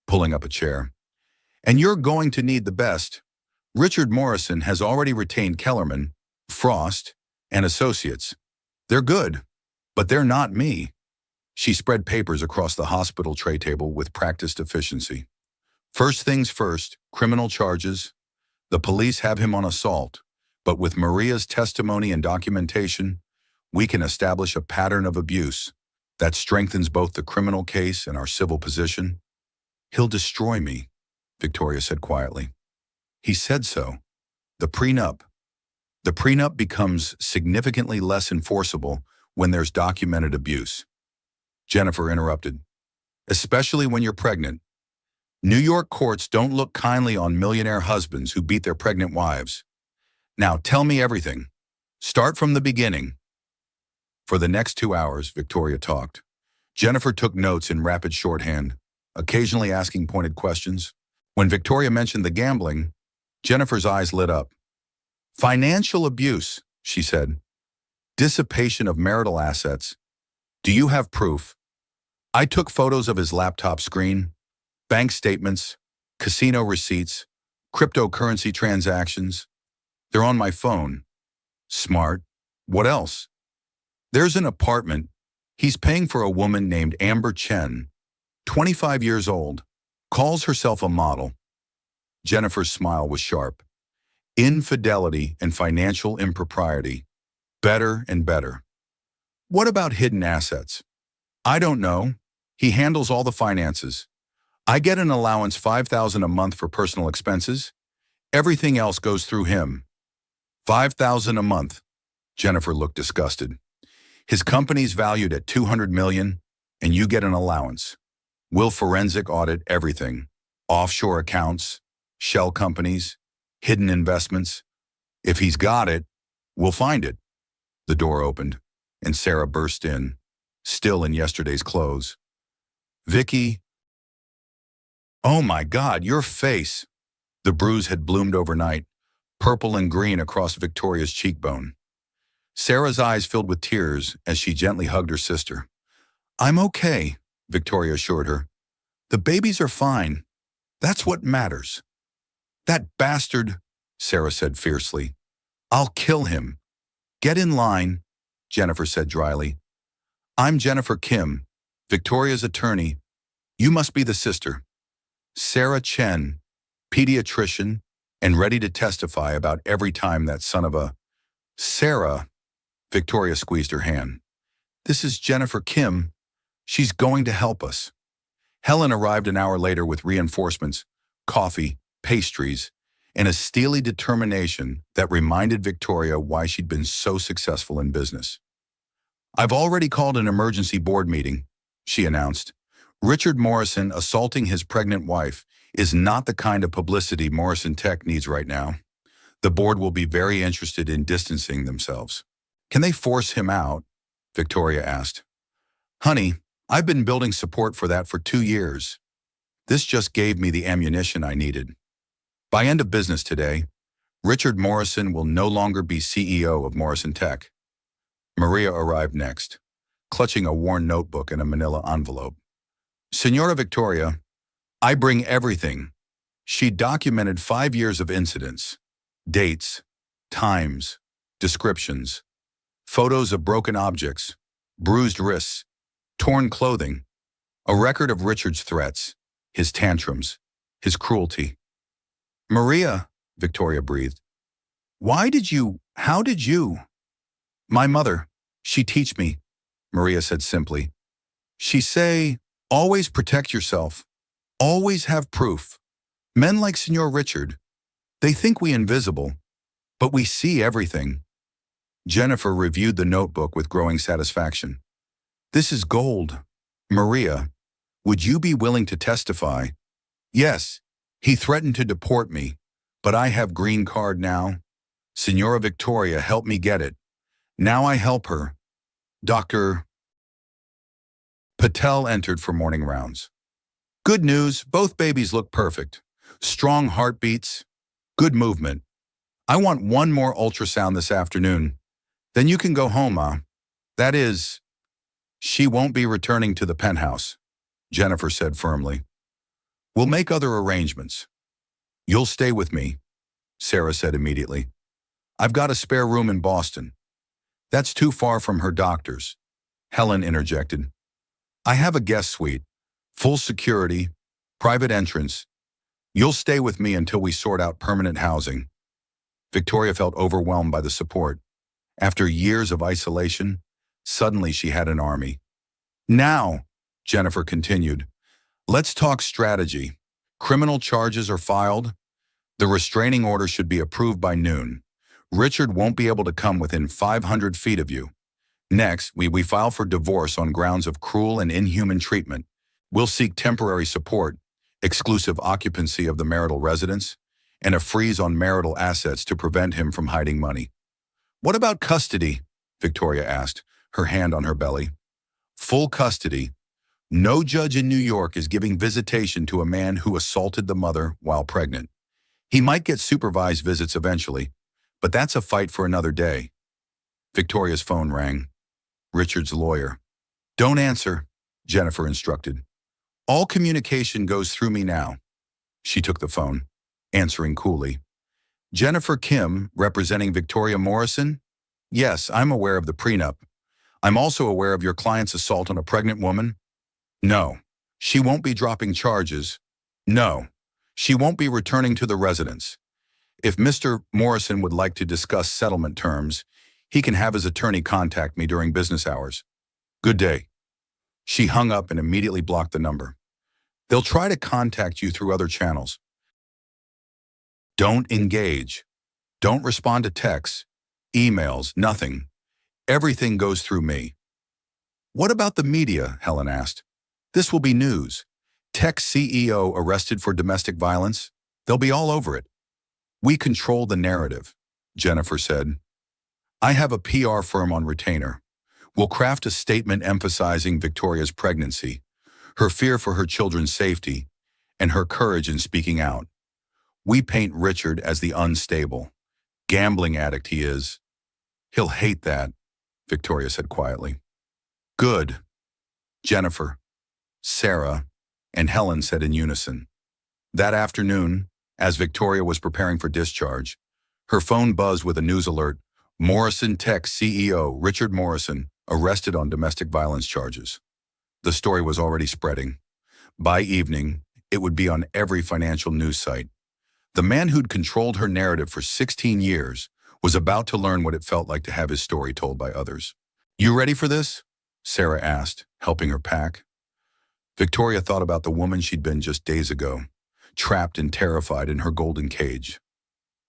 pulling up a chair. And you're going to need the best. Richard Morrison has already retained Kellerman, Frost, and Associates. They're good, but they're not me. She spread papers across the hospital tray table with practiced efficiency. First things first, criminal charges. The police have him on assault, but with Maria's testimony and documentation, we can establish a pattern of abuse that strengthens both the criminal case and our civil position. He'll destroy me, Victoria said quietly. He said so. The prenup. The prenup becomes significantly less enforceable when there's documented abuse. Jennifer interrupted. Especially when you're pregnant. New York courts don't look kindly on millionaire husbands who beat their pregnant wives. Now tell me everything. Start from the beginning. For the next 2 hours, Victoria talked. Jennifer took notes in rapid shorthand, occasionally asking pointed questions. When Victoria mentioned the gambling, Jennifer's eyes lit up. Financial abuse, she said. Dissipation of marital assets. Do you have proof? I took photos of his laptop screen, bank statements, casino receipts, cryptocurrency transactions. They're on my phone. Smart. What else? There's an apartment. He's paying for a woman named Amber Chen, 25 years old, calls herself a model. Jennifer's smile was sharp. Infidelity and financial impropriety. Better and better. What about hidden assets? I don't know. He handles all the finances. I get an allowance $5,000 a month for personal expenses. Everything else goes through him. $5,000 a month. Jennifer looked disgusted. His company's valued at $200 million, and you get an allowance. We'll forensic audit everything. Offshore accounts, shell companies, hidden investments. If he's got it, we'll find it. The door opened, and Sarah burst in, still in yesterday's clothes. Vicky. Oh my God, your face. The bruise had bloomed overnight, purple and green across Victoria's cheekbone. Sarah's eyes filled with tears as she gently hugged her sister. I'm okay, Victoria assured her. The babies are fine. That's what matters. That bastard, Sarah said fiercely. I'll kill him. Get in line, Jennifer said dryly. I'm Jennifer Kim, Victoria's attorney. You must be the sister. Sarah Chen, pediatrician, and ready to testify about every time that son of a... Sarah, Victoria squeezed her hand. This is Jennifer Kim. She's going to help us. Helen arrived an hour later with reinforcements, coffee, pastries, and a steely determination that reminded Victoria why she'd been so successful in business. I've already called an emergency board meeting, she announced. Richard Morrison assaulting his pregnant wife is not the kind of publicity Morrison Tech needs right now. The board will be very interested in distancing themselves. Can they force him out? Victoria asked. Honey, I've been building support for that for 2 years. This just gave me the ammunition I needed. By end of business today, Richard Morrison will no longer be CEO of Morrison Tech. Maria arrived next, clutching a worn notebook and a manila envelope. Senora Victoria, I bring everything. She documented 5 years of incidents, dates, times, descriptions, photos of broken objects, bruised wrists, torn clothing, a record of Richard's threats, his tantrums, his cruelty. Maria, Victoria breathed. How did you? My mother, she teach me, Maria said simply. She say, always protect yourself, always have proof. Men like Senor Richard, they think we invisible, but we see everything. Jennifer reviewed the notebook with growing satisfaction. This is gold. Maria, would you be willing to testify? Yes, he threatened to deport me, but I have green card now. Senora Victoria helped me get it. Now I help her. Dr. Patel entered for morning rounds. Good news, both babies look perfect. Strong heartbeats, good movement. I want one more ultrasound this afternoon. Then you can go home, Ma. That is, she won't be returning to the penthouse, Jennifer said firmly. We'll make other arrangements. You'll stay with me, Sarah said immediately. I've got a spare room in Boston. That's too far from her doctor's, Helen interjected. I have a guest suite, full security, private entrance. You'll stay with me until we sort out permanent housing. Victoria felt overwhelmed by the support. After years of isolation, suddenly she had an army. Now, Jennifer continued, let's talk strategy. Criminal charges are filed. The restraining order should be approved by noon. Richard won't be able to come within 500 feet of you. Next, we file for divorce on grounds of cruel and inhuman treatment. We'll seek temporary support, exclusive occupancy of the marital residence, and a freeze on marital assets to prevent him from hiding money. What about custody? Victoria asked, her hand on her belly. Full custody. No judge in New York is giving visitation to a man who assaulted the mother while pregnant. He might get supervised visits eventually, but that's a fight for another day. Victoria's phone rang. Richard's lawyer. Don't answer, Jennifer instructed. All communication goes through me now. She took the phone, answering coolly. Jennifer Kim, representing Victoria Morrison? Yes, I'm aware of the prenup. I'm also aware of your client's assault on a pregnant woman. No, she won't be dropping charges. No, she won't be returning to the residence. If Mr. Morrison would like to discuss settlement terms, he can have his attorney contact me during business hours. Good day. She hung up and immediately blocked the number. They'll try to contact you through other channels. Don't engage. Don't respond to texts, emails, nothing. Everything goes through me. What about the media? Helen asked. This will be news. Tech CEO arrested for domestic violence? They'll be all over it. We control the narrative, Jennifer said. I have a PR firm on retainer. We'll craft a statement emphasizing Victoria's pregnancy, her fear for her children's safety, and her courage in speaking out. We paint Richard as the unstable, gambling addict he is. He'll hate that, Victoria said quietly. Good, Jennifer, Sarah, and Helen said in unison. That afternoon, as Victoria was preparing for discharge, her phone buzzed with a news alert. Morrison Tech CEO Richard Morrison arrested on domestic violence charges. The story was already spreading. By evening, it would be on every financial news site. The man who'd controlled her narrative for 16 years was about to learn what it felt like to have his story told by others. You ready for this? Sarah asked, helping her pack. Victoria thought about the woman she'd been just days ago, trapped and terrified in her golden cage.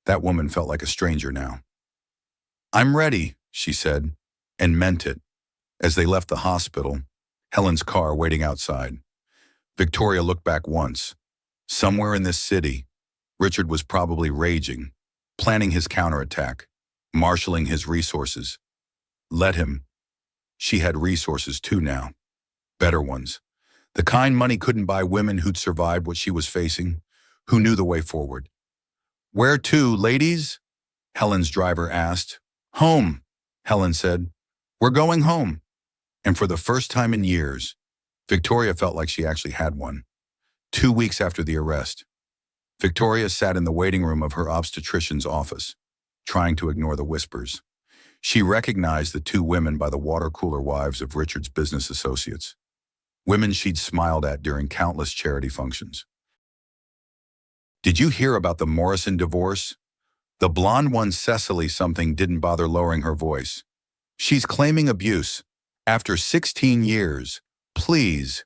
That woman felt like a stranger now. I'm ready, she said, and meant it. As they left the hospital, Helen's car waiting outside, Victoria looked back once. Somewhere in this city, Richard was probably raging, planning his counterattack, marshaling his resources. Let him. She had resources too now. Better ones. The kind money couldn't buy women who'd survived what she was facing, who knew the way forward. Where to, ladies? Helen's driver asked. Home, Helen said. We're going home. And for the first time in years, Victoria felt like she actually had one. 2 weeks after the arrest, Victoria sat in the waiting room of her obstetrician's office, trying to ignore the whispers. She recognized the two women by the water cooler wives of Richard's business associates, women she'd smiled at during countless charity functions. Did you hear about the Morrison divorce? The blonde one, Cecily something, didn't bother lowering her voice. She's claiming abuse. After 16 years. Please.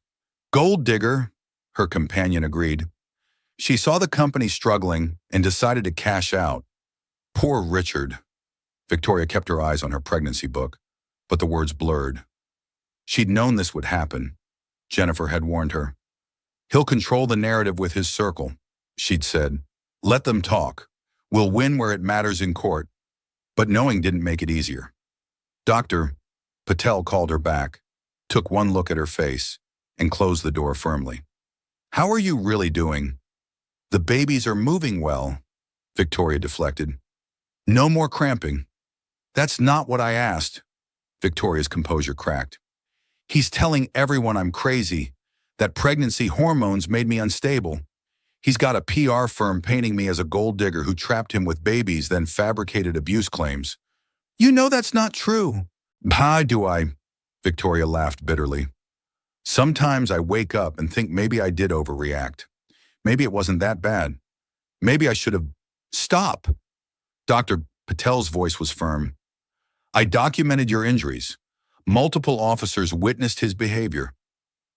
Gold digger, her companion agreed. She saw the company struggling and decided to cash out. Poor Richard. Victoria kept her eyes on her pregnancy book, but the words blurred. She'd known this would happen. Jennifer had warned her. He'll control the narrative with his circle, she'd said. Let them talk. We'll win where it matters in court. But knowing didn't make it easier. Dr. Patel called her back, took one look at her face, and closed the door firmly. How are you really doing? The babies are moving well, Victoria deflected. No more cramping. That's not what I asked. Victoria's composure cracked. He's telling everyone I'm crazy, that pregnancy hormones made me unstable. He's got a PR firm painting me as a gold digger who trapped him with babies, then fabricated abuse claims. You know that's not true. How do I? Victoria laughed bitterly. Sometimes I wake up and think maybe I did overreact. Maybe it wasn't that bad. Maybe I should have... Stop! Dr. Patel's voice was firm. I documented your injuries. Multiple officers witnessed his behavior.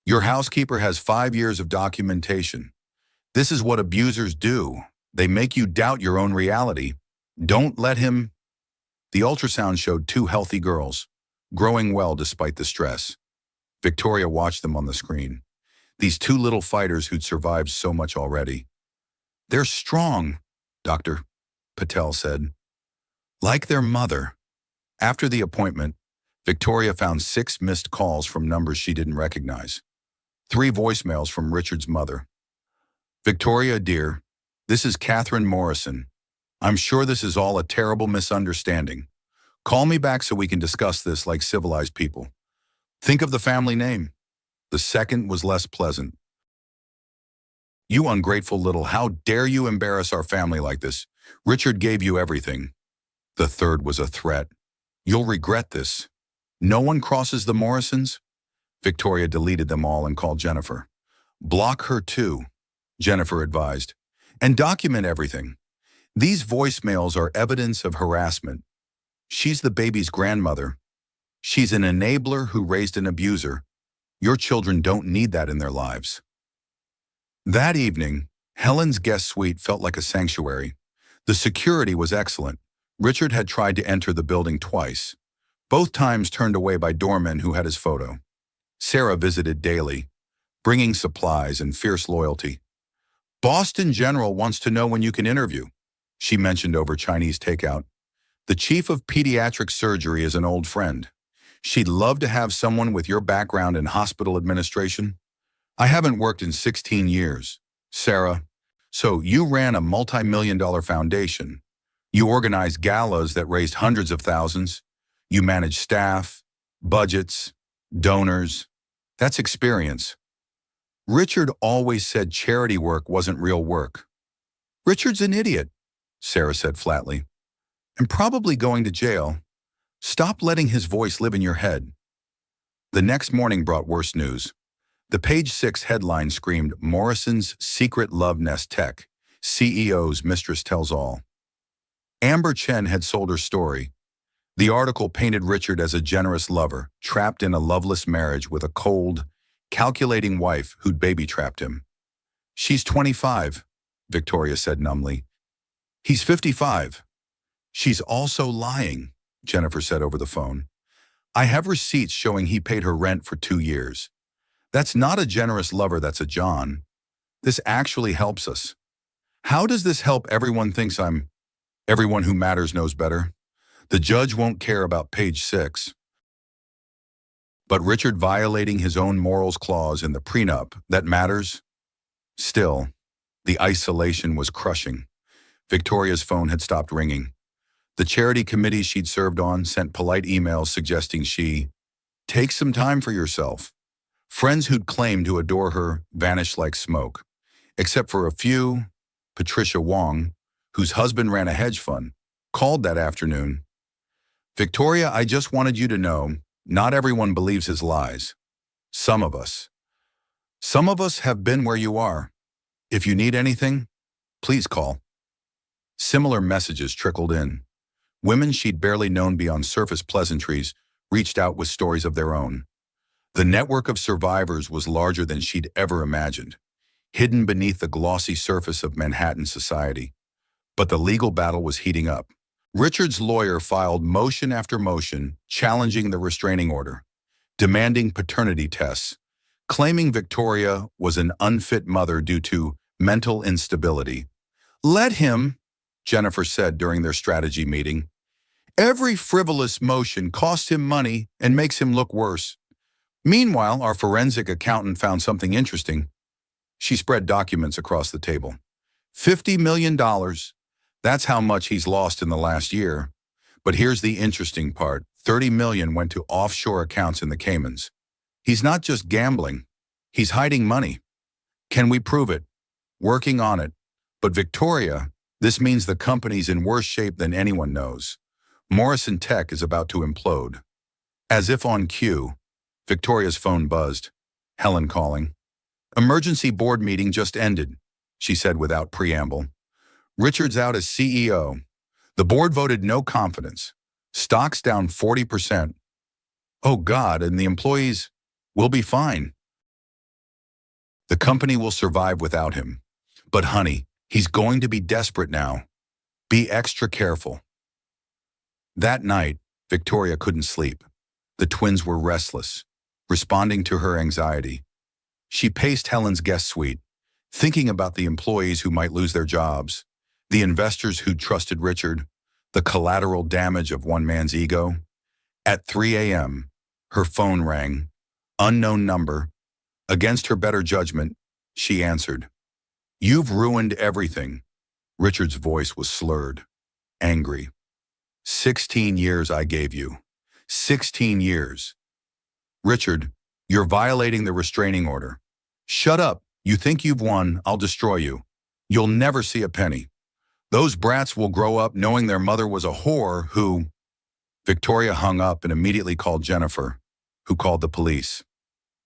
Your housekeeper has 5 years of documentation. This is what abusers do. They make you doubt your own reality. Don't let him... The ultrasound showed 2 healthy girls, growing well despite the stress. Victoria watched them on the screen. These 2 little fighters who'd survived so much already. They're strong, Dr. Patel said. Like their mother. After the appointment, Victoria found 6 missed calls from numbers she didn't recognize. 3 voicemails from Richard's mother. Victoria, dear, this is Catherine Morrison. I'm sure this is all a terrible misunderstanding. Call me back so we can discuss this like civilized people. Think of the family name. The second was less pleasant. You ungrateful little, how dare you embarrass our family like this? Richard gave you everything. The third was a threat. You'll regret this. No one crosses the Morrisons? Victoria deleted them all and called Jennifer. Block her too, Jennifer advised, and document everything. These voicemails are evidence of harassment. She's the baby's grandmother. She's an enabler who raised an abuser. Your children don't need that in their lives. That evening, Helen's guest suite felt like a sanctuary. The security was excellent. Richard had tried to enter the building twice, both times turned away by doormen who had his photo. Sarah visited daily, bringing supplies and fierce loyalty. Boston General wants to know when you can interview, she mentioned over Chinese takeout. The chief of pediatric surgery is an old friend. She'd love to have someone with your background in hospital administration. I haven't worked in 16 years. Sarah, so you ran a multi-million-dollar foundation. You organized galas that raised hundreds of thousands. You managed staff, budgets, donors. That's experience. Richard always said charity work wasn't real work. Richard's an idiot, Sarah said flatly, and probably going to jail. Stop letting his voice live in your head. The next morning brought worse news. The Page 6 headline screamed, Morrison's Secret Love Nest Tech, CEO's Mistress Tells All. Amber Chen had sold her story. The article painted Richard as a generous lover, trapped in a loveless marriage with a cold, calculating wife who'd baby-trapped him. She's 25, Victoria said numbly. He's 55. She's also lying, Jennifer said over the phone. I have receipts showing he paid her rent for 2 years. That's not a generous lover, that's a John. This actually helps us. How does this help? Everyone thinks everyone who matters knows better. The judge won't care about Page 6. But Richard violating his own morals clause in the prenup, that matters? Still, the isolation was crushing. Victoria's phone had stopped ringing. The charity committees she'd served on sent polite emails suggesting she take some time for yourself. Friends who'd claimed to adore her vanished like smoke, except for a few. Patricia Wong, whose husband ran a hedge fund, called that afternoon. Victoria, I just wanted you to know, not everyone believes his lies. Some of us. Some of us have been where you are. If you need anything, please call. Similar messages trickled in. Women she'd barely known beyond surface pleasantries reached out with stories of their own. The network of survivors was larger than she'd ever imagined, hidden beneath the glossy surface of Manhattan society. But the legal battle was heating up. Richard's lawyer filed motion after motion, challenging the restraining order, demanding paternity tests, claiming Victoria was an unfit mother due to mental instability. Let him, Jennifer said during their strategy meeting. Every frivolous motion costs him money and makes him look worse. Meanwhile, our forensic accountant found something interesting. She spread documents across the table. $50 million. That's how much he's lost in the last year. But here's the interesting part. $30 million went to offshore accounts in the Caymans. He's not just gambling. He's hiding money. Can we prove it? Working on it. But Victoria, this means the company's in worse shape than anyone knows. Morrison Tech is about to implode. As if on cue, Victoria's phone buzzed. Helen calling. Emergency board meeting just ended, she said without preamble. Richard's out as CEO. The board voted no confidence. Stocks down 40%. Oh God, and the employees will be fine. The company will survive without him. But honey, he's going to be desperate now. Be extra careful. That night, Victoria couldn't sleep. The twins were restless, responding to her anxiety. She paced Helen's guest suite, thinking about the employees who might lose their jobs, the investors who'd trusted Richard, the collateral damage of one man's ego. At 3 a.m., her phone rang. Unknown number. Against her better judgment, she answered. You've ruined everything. Richard's voice was slurred, angry. 16 years I gave you. 16 years. Richard, you're violating the restraining order. Shut up. You think you've won, I'll destroy you. You'll never see a penny. Those brats will grow up knowing their mother was a whore who... Victoria hung up and immediately called Jennifer, who called the police.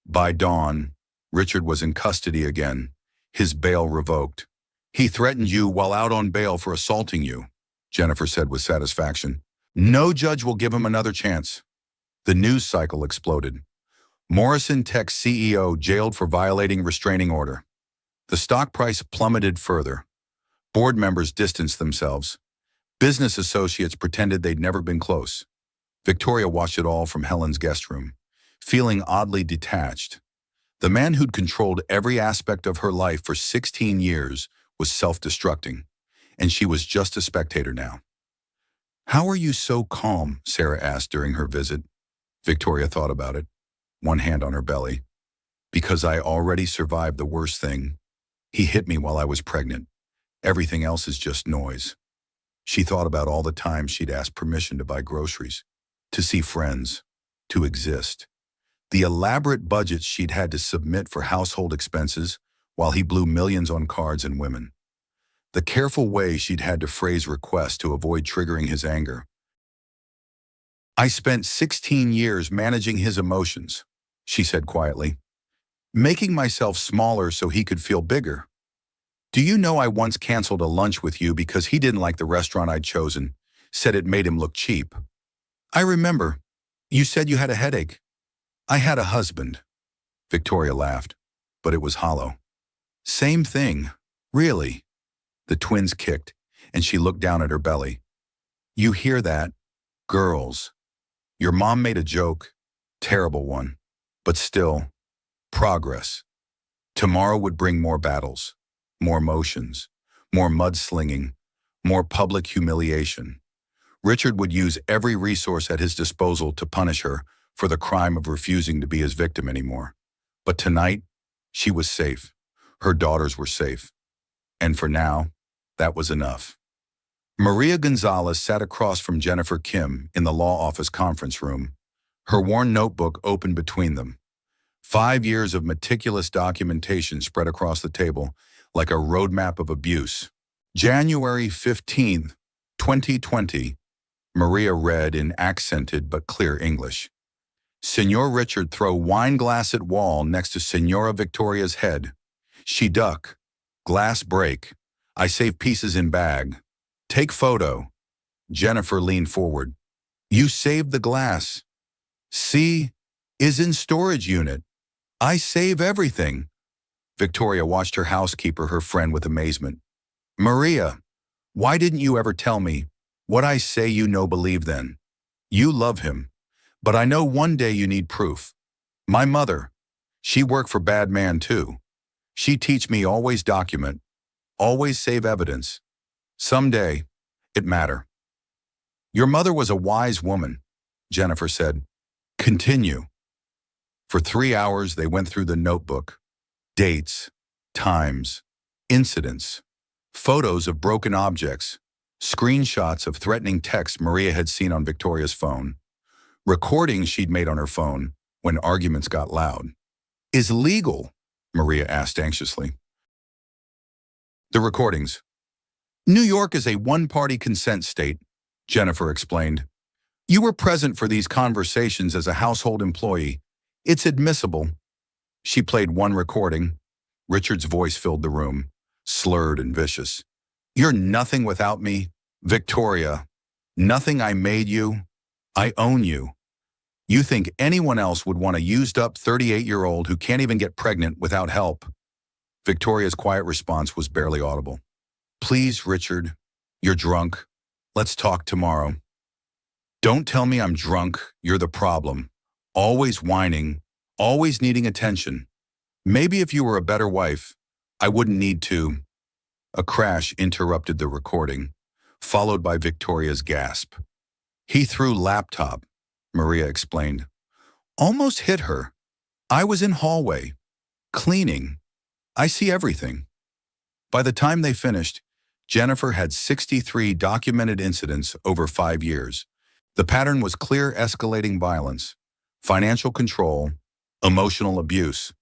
By dawn, Richard was in custody again, his bail revoked. He threatened you while out on bail for assaulting you, Jennifer said with satisfaction. No judge will give him another chance. The news cycle exploded. Morrison Tech CEO jailed for violating restraining order. The stock price plummeted further. Board members distanced themselves. Business associates pretended they'd never been close. Victoria watched it all from Helen's guest room, feeling oddly detached. The man who'd controlled every aspect of her life for 16 years was self-destructing, and she was just a spectator now. How are you so calm? Sarah asked during her visit. Victoria thought about it, one hand on her belly. Because I already survived the worst thing. He hit me while I was pregnant. Everything else is just noise. She thought about all the times she'd asked permission to buy groceries, to see friends, to exist. The elaborate budgets she'd had to submit for household expenses while he blew millions on cards and women. The careful way she'd had to phrase requests to avoid triggering his anger. I spent 16 years managing his emotions, she said quietly, making myself smaller so he could feel bigger. Do you know I once canceled a lunch with you because he didn't like the restaurant I'd chosen, said it made him look cheap? I remember. You said you had a headache. I had a husband. Victoria laughed, but it was hollow. Same thing, really. The twins kicked, and she looked down at her belly. You hear that? Girls. Your mom made a joke, terrible one, but still, progress. Tomorrow would bring more battles. More motions, more mudslinging, more public humiliation. Richard would use every resource at his disposal to punish her for the crime of refusing to be his victim anymore. But tonight, she was safe. Her daughters were safe. And for now, that was enough. Maria Gonzalez sat across from Jennifer Kim in the law office conference room, her worn notebook open between them. 5 years of meticulous documentation spread across the table, like a roadmap of abuse. January 15th, 2020, Maria read in accented but clear English. Senor Richard throw wine glass at wall next to Senora Victoria's head. She duck. Glass break. I save pieces in bag. Take photo. Jennifer leaned forward. You saved the glass. See, is in storage unit. I save everything. Victoria watched her housekeeper, her friend, with amazement. Maria, why didn't you ever tell me? What I say you know believe then. You love him, but I know one day you need proof. My mother, she worked for bad man too. She teach me always document, always save evidence. Someday, it matter. Your mother was a wise woman, Jennifer said. Continue. For 3 hours they went through the notebook. Dates, times, incidents, photos of broken objects, screenshots of threatening texts Maria had seen on Victoria's phone, recordings she'd made on her phone when arguments got loud. Is legal? Maria asked anxiously. The recordings. New York is a one-party consent state, Jennifer explained. You were present for these conversations as a household employee. It's admissible. She played one recording. Richard's voice filled the room, slurred and vicious. You're nothing without me, Victoria. Nothing I made you. I own you. You think anyone else would want a used-up 38-year-old who can't even get pregnant without help? Victoria's quiet response was barely audible. Please, Richard, you're drunk. Let's talk tomorrow. Don't tell me I'm drunk. You're the problem. Always whining. Always needing attention. Maybe if you were a better wife, I wouldn't need to. A crash interrupted the recording, followed by Victoria's gasp. He threw laptop, Maria explained. Almost hit her. I was in hallway. Cleaning. I see everything. By the time they finished, Jennifer had 63 documented incidents over 5 years. The pattern was clear: escalating violence, financial control, emotional abuse.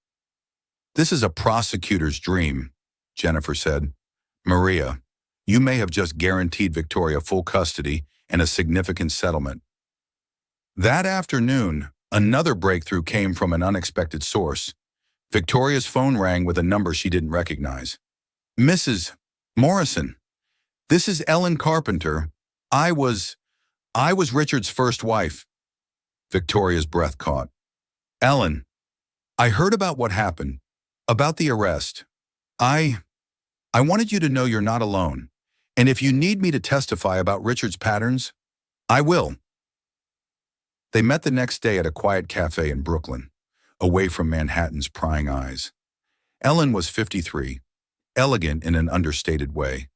"This is a prosecutor's dream," Jennifer said. "Maria, you may have just guaranteed Victoria full custody and a significant settlement." That afternoon, another breakthrough came from an unexpected source. Victoria's phone rang with a number she didn't recognize. "Mrs. Morrison, this is Ellen Carpenter. I was Richard's first wife." Victoria's breath caught. "Ellen, I heard about what happened, about the arrest. I wanted you to know you're not alone. And if you need me to testify about Richard's patterns, I will." They met the next day at a quiet cafe in Brooklyn, away from Manhattan's prying eyes. Ellen was 53, elegant in an understated way,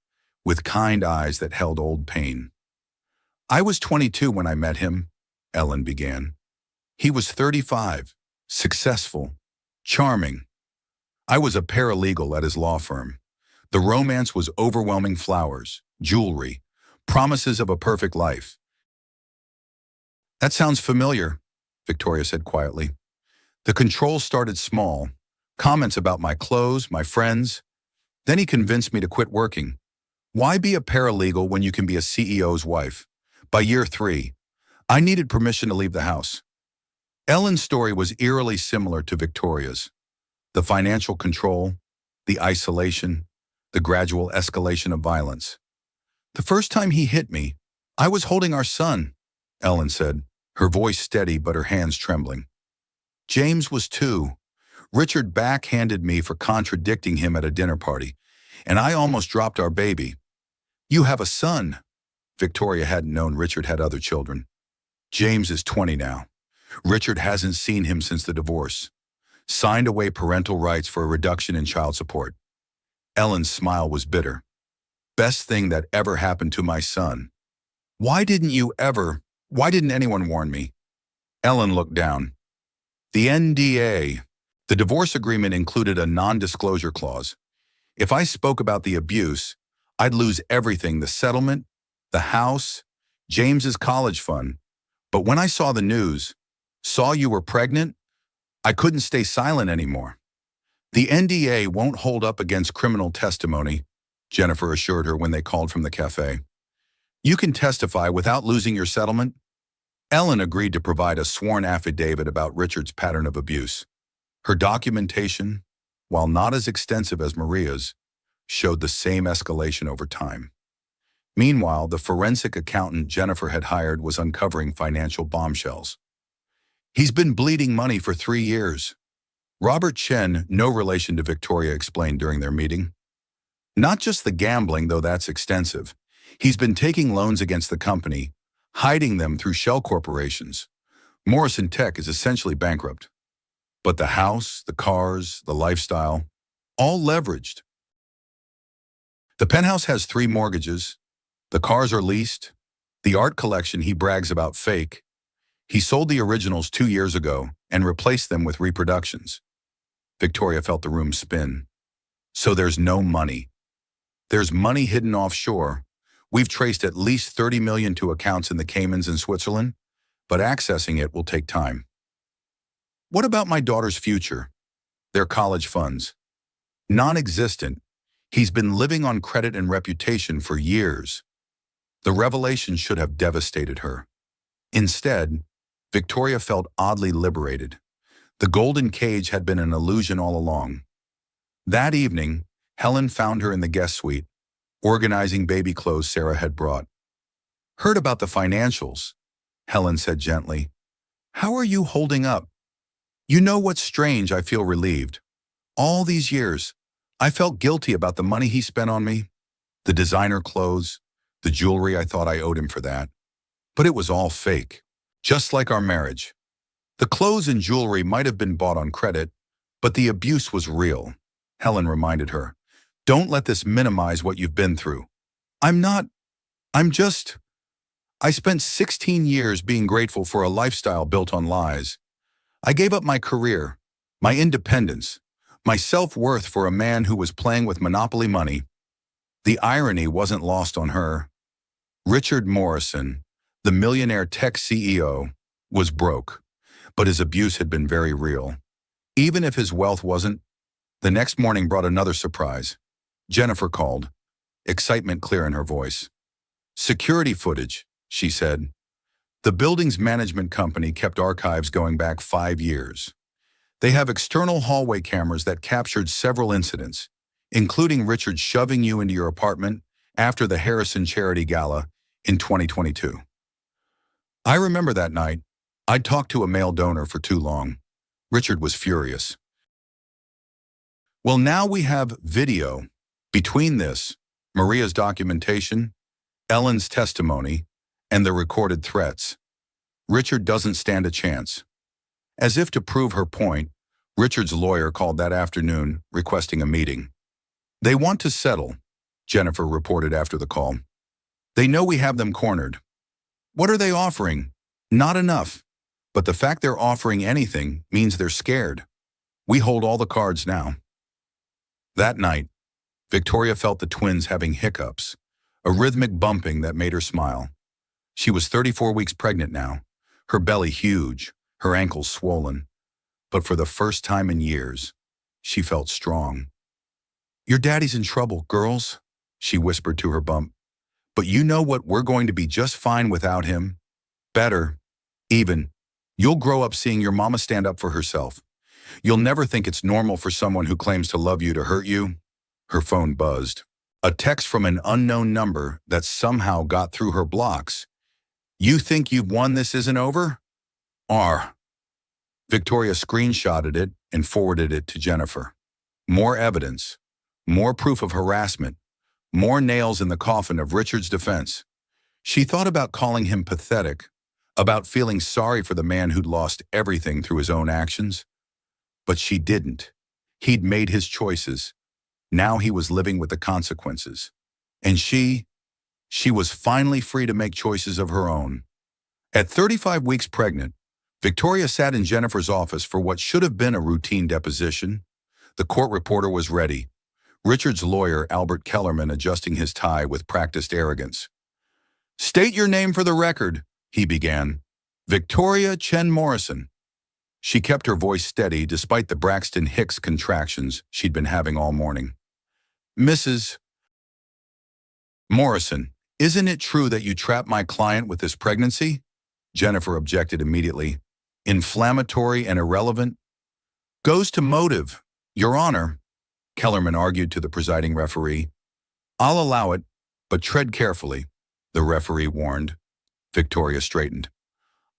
with kind eyes that held old pain. "I was 22 when I met him," Ellen began. "He was 35, successful, charming. I was a paralegal at his law firm. The romance was overwhelming: flowers, jewelry, promises of a perfect life." "That sounds familiar," Victoria said quietly. "The control started small, comments about my clothes, my friends. Then he convinced me to quit working. Why be a paralegal when you can be a CEO's wife? By year 3, I needed permission to leave the house." Ellen's story was eerily similar to Victoria's. The financial control, the isolation, the gradual escalation of violence. "The first time he hit me, I was holding our son," Ellen said, her voice steady but her hands trembling. "James was 2. Richard backhanded me for contradicting him at a dinner party, and I almost dropped our baby." "You have a son." Victoria hadn't known Richard had other children. "James is 20 now. Richard hasn't seen him since the divorce. Signed away parental rights for a reduction in child support." Ellen's smile was bitter. "Best thing that ever happened to my son. Why didn't anyone warn me?" Ellen looked down. "The NDA, the divorce agreement, included a non-disclosure clause. If I spoke about the abuse, I'd lose everything: the settlement, the house, James's college fund. But when I saw the news, saw you were pregnant, I couldn't stay silent anymore." "The NDA won't hold up against criminal testimony," Jennifer assured her when they called from the cafe. "You can testify without losing your settlement." Ellen agreed to provide a sworn affidavit about Richard's pattern of abuse. Her documentation, while not as extensive as Maria's, showed the same escalation over time. Meanwhile, the forensic accountant Jennifer had hired was uncovering financial bombshells. "He's been bleeding money for 3 years. Robert Chen, no relation to Victoria, explained during their meeting. "Not just the gambling, though that's extensive. He's been taking loans against the company, hiding them through shell corporations. Morrison Tech is essentially bankrupt. But the house, the cars, the lifestyle, all leveraged. The penthouse has 3 mortgages. The cars are leased. The art collection he brags about fake. He sold the originals 2 years ago and replaced them with reproductions." Victoria felt the room spin. "So there's no money." "There's money hidden offshore. We've traced at least 30 million to accounts in the Caymans and Switzerland, but accessing it will take time." "What about my daughter's future? Their college funds?" "Non-existent. He's been living on credit and reputation for years." The revelation should have devastated her. Instead, Victoria felt oddly liberated. The golden cage had been an illusion all along. That evening, Helen found her in the guest suite, organizing baby clothes Sarah had brought. "Heard about the financials," Helen said gently. "How are you holding up?" "You know what's strange? I feel relieved. All these years, I felt guilty about the money he spent on me. The designer clothes, the jewelry. I thought I owed him for that. But it was all fake, just like our marriage. The clothes and jewelry might have been bought on credit, but the abuse was real," Helen reminded her. "Don't let this minimize what you've been through." I spent 16 years being grateful for a lifestyle built on lies. I gave up my career, my independence, my self-worth for a man who was playing with monopoly money." The irony wasn't lost on her. Richard Morrison, the Millionaire tech CEO, was broke, but his abuse had been very real. Even if his wealth wasn't, the next morning brought another surprise. Jennifer called, excitement clear in her voice. Security footage, she said. The building's management company kept archives going back 5 years. They have external hallway cameras that captured several incidents, including Richard shoving you into your apartment after the Harrison Charity Gala in 2022. I remember that night. I'd talked to a male donor for too long. Richard was furious. Well, now we have video. Between this, Maria's documentation, Ellen's testimony, and the recorded threats, Richard doesn't stand a chance. As if to prove her point, Richard's lawyer called that afternoon, requesting a meeting. They want to settle, Jennifer reported after the call. They know we have them cornered. What are they offering? Not enough. But the fact they're offering anything means they're scared. We hold all the cards now. That night, Victoria felt the twins having hiccups, a rhythmic bumping that made her smile. She was 34 weeks pregnant now, her belly huge, her ankles swollen. But for the first time in years, she felt strong. Your daddy's in trouble, girls, she whispered to her bump. But you know what, we're going to be just fine without him. Better, even. You'll grow up seeing your mama stand up for herself. You'll never think it's normal for someone who claims to love you to hurt you. Her phone buzzed. A text from an unknown number that somehow got through her blocks. You think you've won, this isn't over? R. Victoria screenshotted it and forwarded it to Jennifer. More evidence, more proof of harassment, more nails in the coffin of Richard's defense. She thought about calling him pathetic, about feeling sorry for the man who'd lost everything through his own actions. But she didn't. He'd made his choices. Now he was living with the consequences. And she was finally free to make choices of her own. At 35 weeks pregnant, Victoria sat in Jennifer's office for what should have been a routine deposition. The court reporter was ready. Richard's lawyer, Albert Kellerman, adjusting his tie with practiced arrogance. State your name for the record, he began. Victoria Chen Morrison. She kept her voice steady despite the Braxton Hicks contractions she'd been having all morning. Mrs. Morrison, isn't it true that you trapped my client with this pregnancy? Jennifer objected immediately. Inflammatory and irrelevant? Goes to motive, Your Honor, Kellerman argued to the presiding referee. I'll allow it, but tread carefully, the referee warned. Victoria straightened.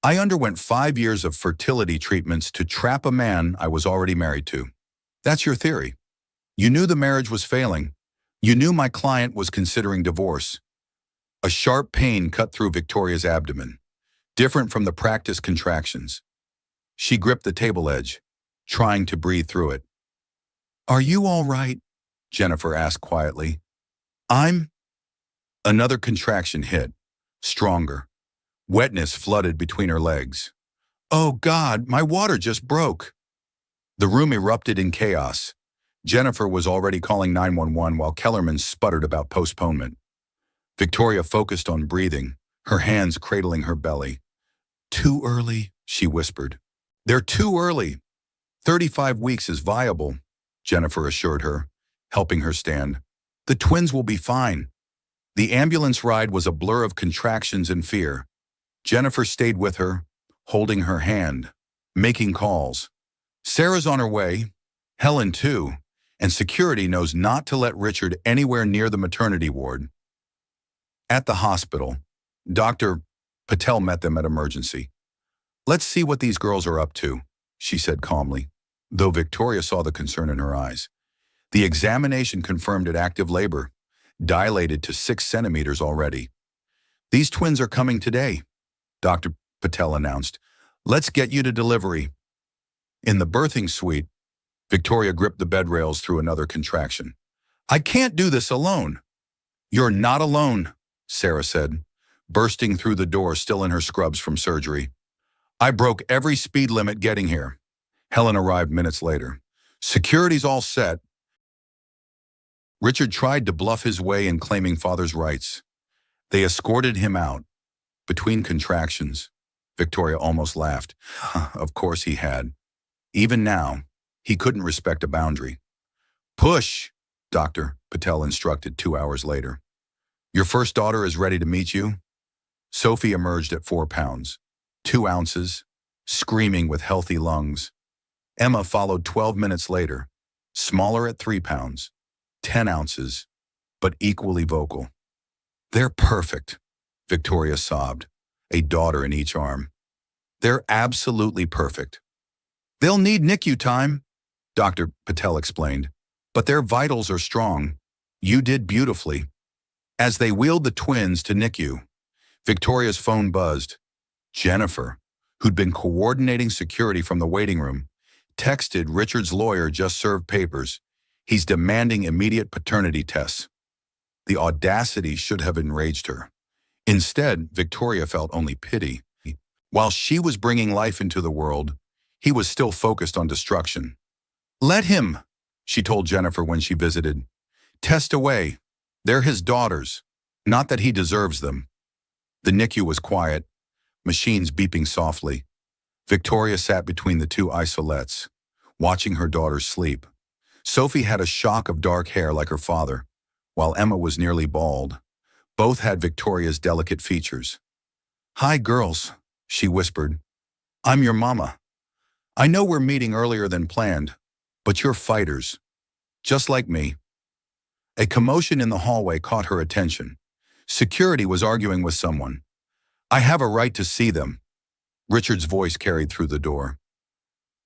I underwent 5 years of fertility treatments to trap a man I was already married to. That's your theory. You knew the marriage was failing. You knew my client was considering divorce. A sharp pain cut through Victoria's abdomen, different from the practiced contractions. She gripped the table edge, trying to breathe through it. Are you all right? Jennifer asked quietly. Another contraction hit, stronger. Wetness flooded between her legs. Oh God, my water just broke. The room erupted in chaos. Jennifer was already calling 911 while Kellerman sputtered about postponement. Victoria focused on breathing, her hands cradling her belly. Too early, she whispered. They're too early. 35 weeks is viable, Jennifer assured her, helping her stand. The twins will be fine. The ambulance ride was a blur of contractions and fear. Jennifer stayed with her, holding her hand, making calls. Sarah's on her way, Helen too, and security knows not to let Richard anywhere near the maternity ward. At the hospital, Dr. Patel met them at emergency. Let's see what these girls are up to, she said calmly, though Victoria saw the concern in her eyes. The examination confirmed it active labor, dilated to 6 centimeters already. These twins are coming today, Dr. Patel announced. Let's get you to delivery. In the birthing suite, Victoria gripped the bed rails through another contraction. I can't do this alone. You're not alone, Sarah said, bursting through the door still in her scrubs from surgery. I broke every speed limit getting here. Helen arrived minutes later. Security's all set. Richard tried to bluff his way in claiming father's rights. They escorted him out. Between contractions, Victoria almost laughed. Of course he had. Even now, he couldn't respect a boundary. Push, Dr. Patel instructed 2 hours later. Your first daughter is ready to meet you? Sophie emerged at 4 pounds, 2 ounces, screaming with healthy lungs. Emma followed 12 minutes later, smaller at 3 pounds, 10 ounces, but equally vocal. They're perfect, Victoria sobbed, a daughter in each arm. They're absolutely perfect. They'll need NICU time, Dr. Patel explained, but their vitals are strong. You did beautifully. As they wheeled the twins to NICU, Victoria's phone buzzed. Jennifer, who'd been coordinating security from the waiting room, texted Richard's lawyer just served papers. He's demanding immediate paternity tests. The audacity should have enraged her. Instead, Victoria felt only pity. While she was bringing life into the world, he was still focused on destruction. Let him, she told Jennifer when she visited. Test away. They're his daughters. Not that he deserves them. The NICU was quiet, machines beeping softly. Victoria sat between the 2 isolettes, watching her daughters sleep. Sophie had a shock of dark hair like her father, while Emma was nearly bald. Both had Victoria's delicate features. Hi, girls, she whispered. I'm your mama. I know we're meeting earlier than planned, but you're fighters, just like me. A commotion in the hallway caught her attention. Security was arguing with someone. I have a right to see them. Richard's voice carried through the door.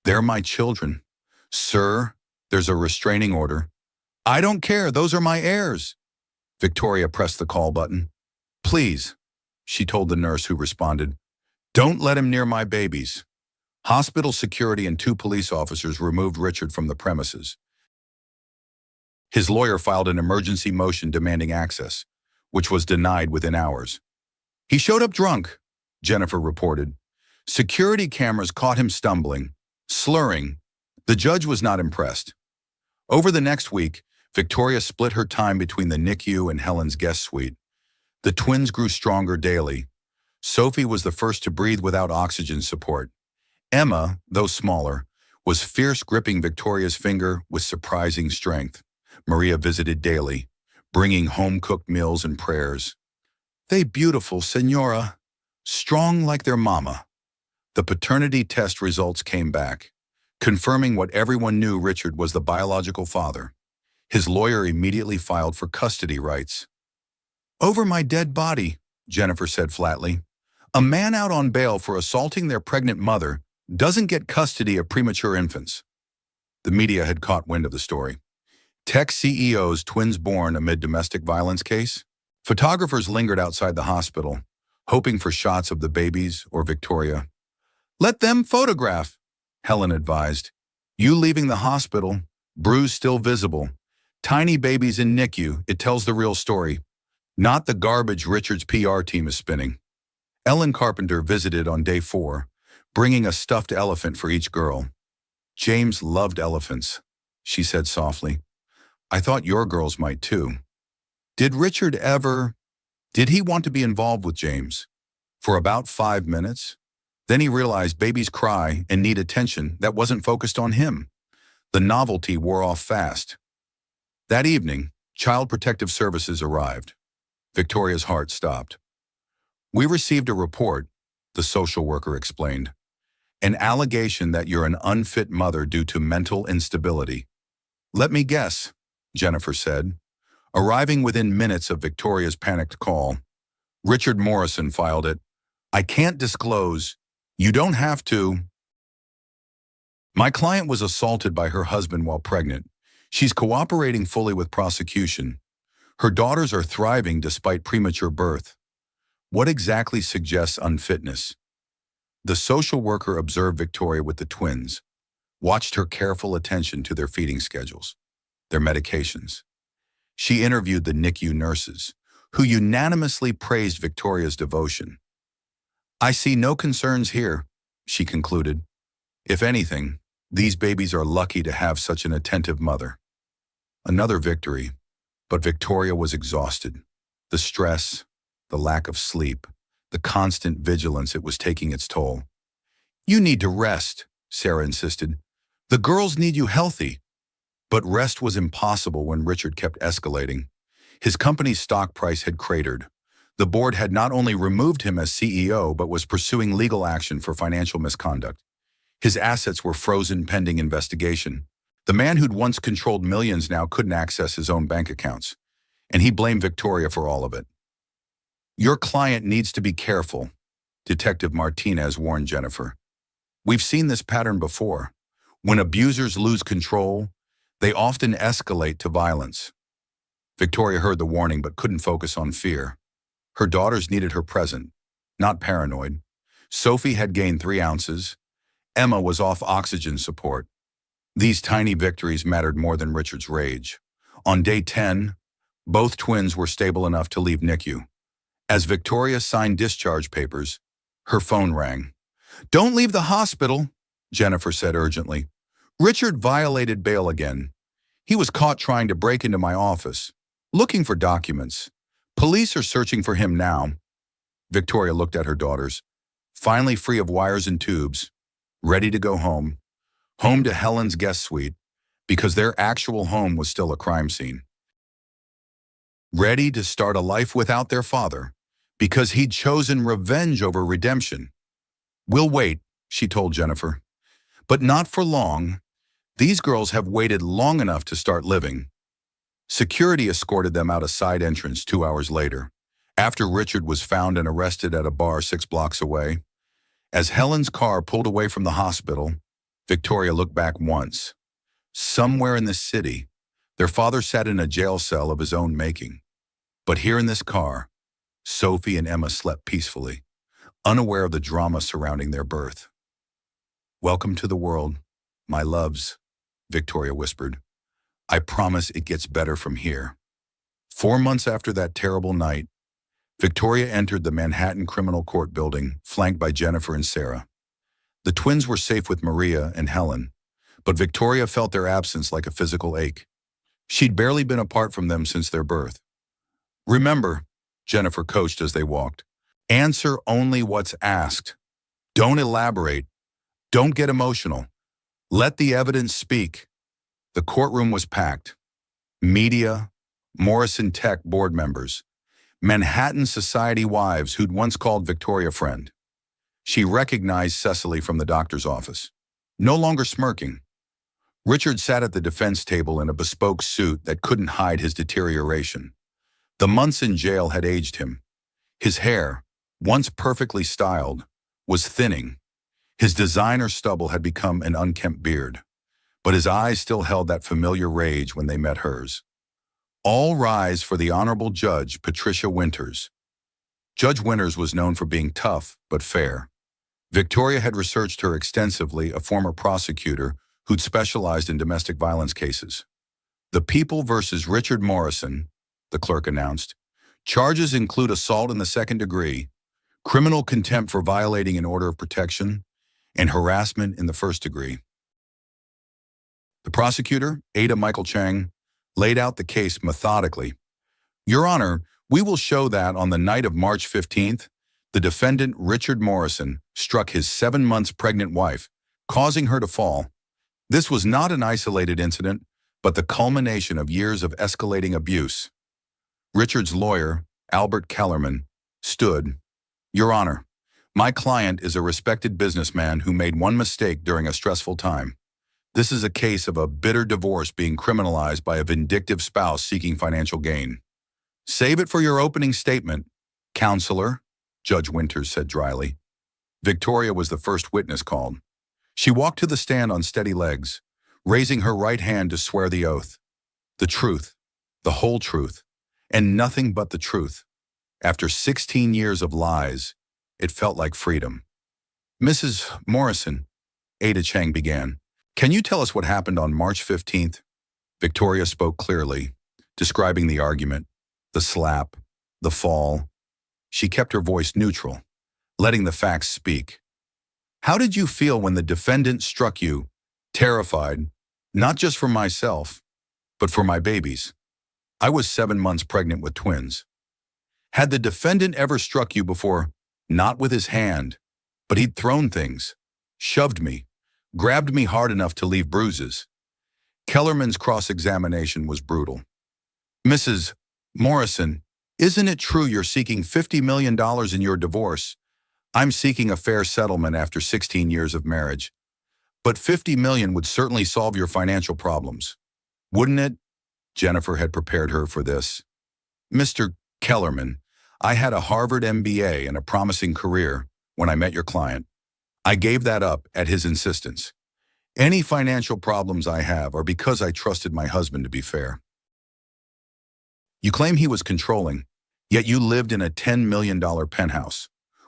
They're my children. Sir, there's a restraining order. I don't care, those are my heirs. Victoria pressed the call button. Please, she told the nurse who responded. Don't let him near my babies. Hospital security and 2 police officers removed Richard from the premises. His lawyer filed an emergency motion demanding access, which was denied within hours. He showed up drunk, Jennifer reported. Security cameras caught him stumbling, slurring. The judge was not impressed. Over the next week, Victoria split her time between the NICU and Helen's guest suite. The twins grew stronger daily. Sophie was the first to breathe without oxygen support. Emma, though smaller, was fierce, gripping Victoria's finger with surprising strength. Maria visited daily, bringing home-cooked meals and prayers. They beautiful, Senora, strong like their mama. The paternity test results came back, confirming what everyone knew: Richard was the biological father. His lawyer immediately filed for custody rights. Over my dead body, Jennifer said flatly. A man out on bail for assaulting their pregnant mother doesn't get custody of premature infants. The media had caught wind of the story. Tech CEO's twins born amid domestic violence case. Photographers lingered outside the hospital, hoping for shots of the babies or Victoria. Let them photograph, Helen advised. You leaving the hospital, bruise still visible. Tiny babies in NICU, it tells the real story, not the garbage Richard's PR team is spinning. Ellen Carpenter visited on day 4, bringing a stuffed elephant for each girl. James loved elephants, she said softly. I thought your girls might too. Did he want to be involved with James? For about 5 minutes. Then he realized babies cry and need attention that wasn't focused on him. The novelty wore off fast. That evening, Child Protective Services arrived. Victoria's heart stopped. We received a report, the social worker explained. An allegation that you're an unfit mother due to mental instability. Let me guess, Jennifer said, arriving within minutes of Victoria's panicked call. Richard Morrison filed it. I can't disclose. You don't have to. My client was assaulted by her husband while pregnant. She's cooperating fully with prosecution. Her daughters are thriving despite premature birth. What exactly suggests unfitness? The social worker observed Victoria with the twins, watched her careful attention to their feeding schedules, their medications. She interviewed the NICU nurses, who unanimously praised Victoria's devotion. I see no concerns here, she concluded. If anything, these babies are lucky to have such an attentive mother. Another victory, But Victoria was exhausted. The stress, the lack of sleep, the constant vigilance, it was taking its toll. "You need to rest," Sarah insisted. "The girls need you healthy." But rest was impossible when Richard kept escalating. His company's stock price had cratered. The board had not only removed him as CEO, but was pursuing legal action for financial misconduct. His assets were frozen pending investigation. The man who'd once controlled millions now couldn't access his own bank accounts, and he blamed Victoria for all of it. "Your client needs to be careful," Detective Martinez warned Jennifer. "We've seen this pattern before. When abusers lose control, they often escalate to violence." Victoria heard the warning but couldn't focus on fear. Her daughters needed her present, not paranoid. Sophie had gained 3 ounces. Emma was off oxygen support. These tiny victories mattered more than Richard's rage. On day 10, both twins were stable enough to leave NICU. As Victoria signed discharge papers, her phone rang. "Don't leave the hospital," Jennifer said urgently. "Richard violated bail again. He was caught trying to break into my office, looking for documents. Police are searching for him now." Victoria looked at her daughters, finally free of wires and tubes, ready to go home. Home to Helen's guest suite, because their actual home was still a crime scene. Ready to start a life without their father, because he'd chosen revenge over redemption. "We'll wait," she told Jennifer. "But not for long. These girls have waited long enough to start living." Security escorted them out a side entrance 2 hours later, after Richard was found and arrested at a bar 6 blocks away. As Helen's car pulled away from the hospital, Victoria looked back once. Somewhere in the city, their father sat in a jail cell of his own making. But here in this car, Sophie and Emma slept peacefully, unaware of the drama surrounding their birth. "Welcome to the world, my loves," Victoria whispered. "I promise it gets better from here." 4 months after that terrible night, Victoria entered the Manhattan Criminal Court building, flanked by Jennifer and Sarah. The twins were safe with Maria and Helen, but Victoria felt their absence like a physical ache. She'd barely been apart from them since their birth. "Remember," Jennifer coached as they walked, "answer only what's asked. Don't elaborate. Don't get emotional. Let the evidence speak." The courtroom was packed. Media, Morrison Tech board members, Manhattan society wives who'd once called Victoria friend. She recognized Cecily from the doctor's office, no longer smirking. Richard sat at the defense table in a bespoke suit that couldn't hide his deterioration. The months in jail had aged him. His hair, once perfectly styled, was thinning. His designer stubble had become an unkempt beard, but his eyes still held that familiar rage when they met hers. All rise for the Honorable Judge Patricia Winters. Judge Winters was known for being tough but fair. Victoria had researched her extensively, a former prosecutor who'd specialized in domestic violence cases. "The People versus Richard Morrison," the clerk announced. "Charges include assault in the 2nd degree, criminal contempt for violating an order of protection, and harassment in the 1st degree." The prosecutor, Ada Michael Chang, laid out the case methodically. "Your Honor, we will show that on the night of March 15th, the defendant, Richard Morrison, struck his 7 months pregnant wife, causing her to fall. This was not an isolated incident, but the culmination of years of escalating abuse." Richard's lawyer, Albert Kellerman, stood. "Your Honor, my client is a respected businessman who made one mistake during a stressful time. This is a case of a bitter divorce being criminalized by a vindictive spouse seeking financial gain." "Save it for your opening statement, Counselor," Judge Winters said dryly. Victoria was the first witness called. She walked to the stand on steady legs, raising her right hand to swear the oath. The truth, the whole truth, and nothing but the truth. After 16 years of lies, it felt like freedom. "Mrs. Morrison," Ada Chang began, "can you tell us what happened on March 15th? Victoria spoke clearly, describing the argument, the slap, the fall. She kept her voice neutral, letting the facts speak. "How did you feel when the defendant struck you?" "Terrified, not just for myself, but for my babies. I was 7 months pregnant with twins. Had the defendant ever struck you before? Not with his hand, but he'd thrown things, shoved me, grabbed me hard enough to leave bruises. Kellerman's cross-examination was brutal. Mrs. Morrison, isn't it true you're seeking $50 million in your divorce? I'm seeking a fair settlement after 16 years of marriage. But $50 million would certainly solve your financial problems. Wouldn't it? Jennifer had prepared her for this. Mr. Kellerman, I had a Harvard MBA and a promising career when I met your client. I gave that up at his insistence. Any financial problems I have are because I trusted my husband to be fair. You claim he was controlling, yet you lived in a $10 million penthouse,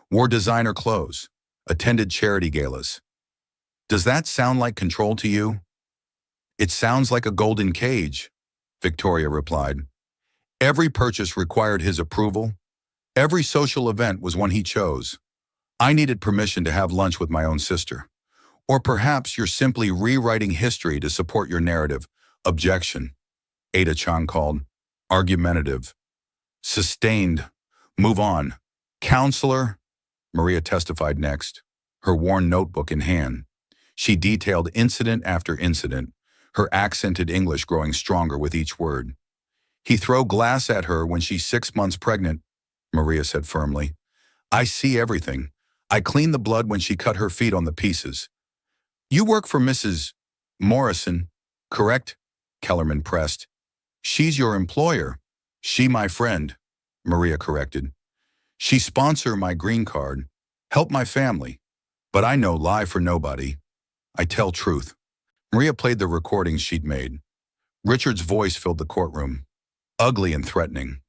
wore designer clothes, attended charity galas. Does that sound like control to you? It sounds like a golden cage, Victoria replied. Every purchase required his approval. Every social event was one he chose. I needed permission to have lunch with my own sister. Or perhaps you're simply rewriting history to support your narrative. Objection, Ada Chang called. Argumentative. Sustained. Move on. Counselor, Maria testified next, her worn notebook in hand. She detailed incident after incident, her accented English growing stronger with each word. He threw glass at her when she's 6 months pregnant, Maria said firmly. I see everything. I cleaned the blood when she cut her feet on the pieces. You work for Mrs. Morrison, correct? Kellerman pressed. She's your employer. She my friend, Maria corrected. She sponsor my green card, help my family. But I no lie for nobody. I tell truth. Maria played the recordings she'd made. Richard's voice filled the courtroom, ugly and threatening.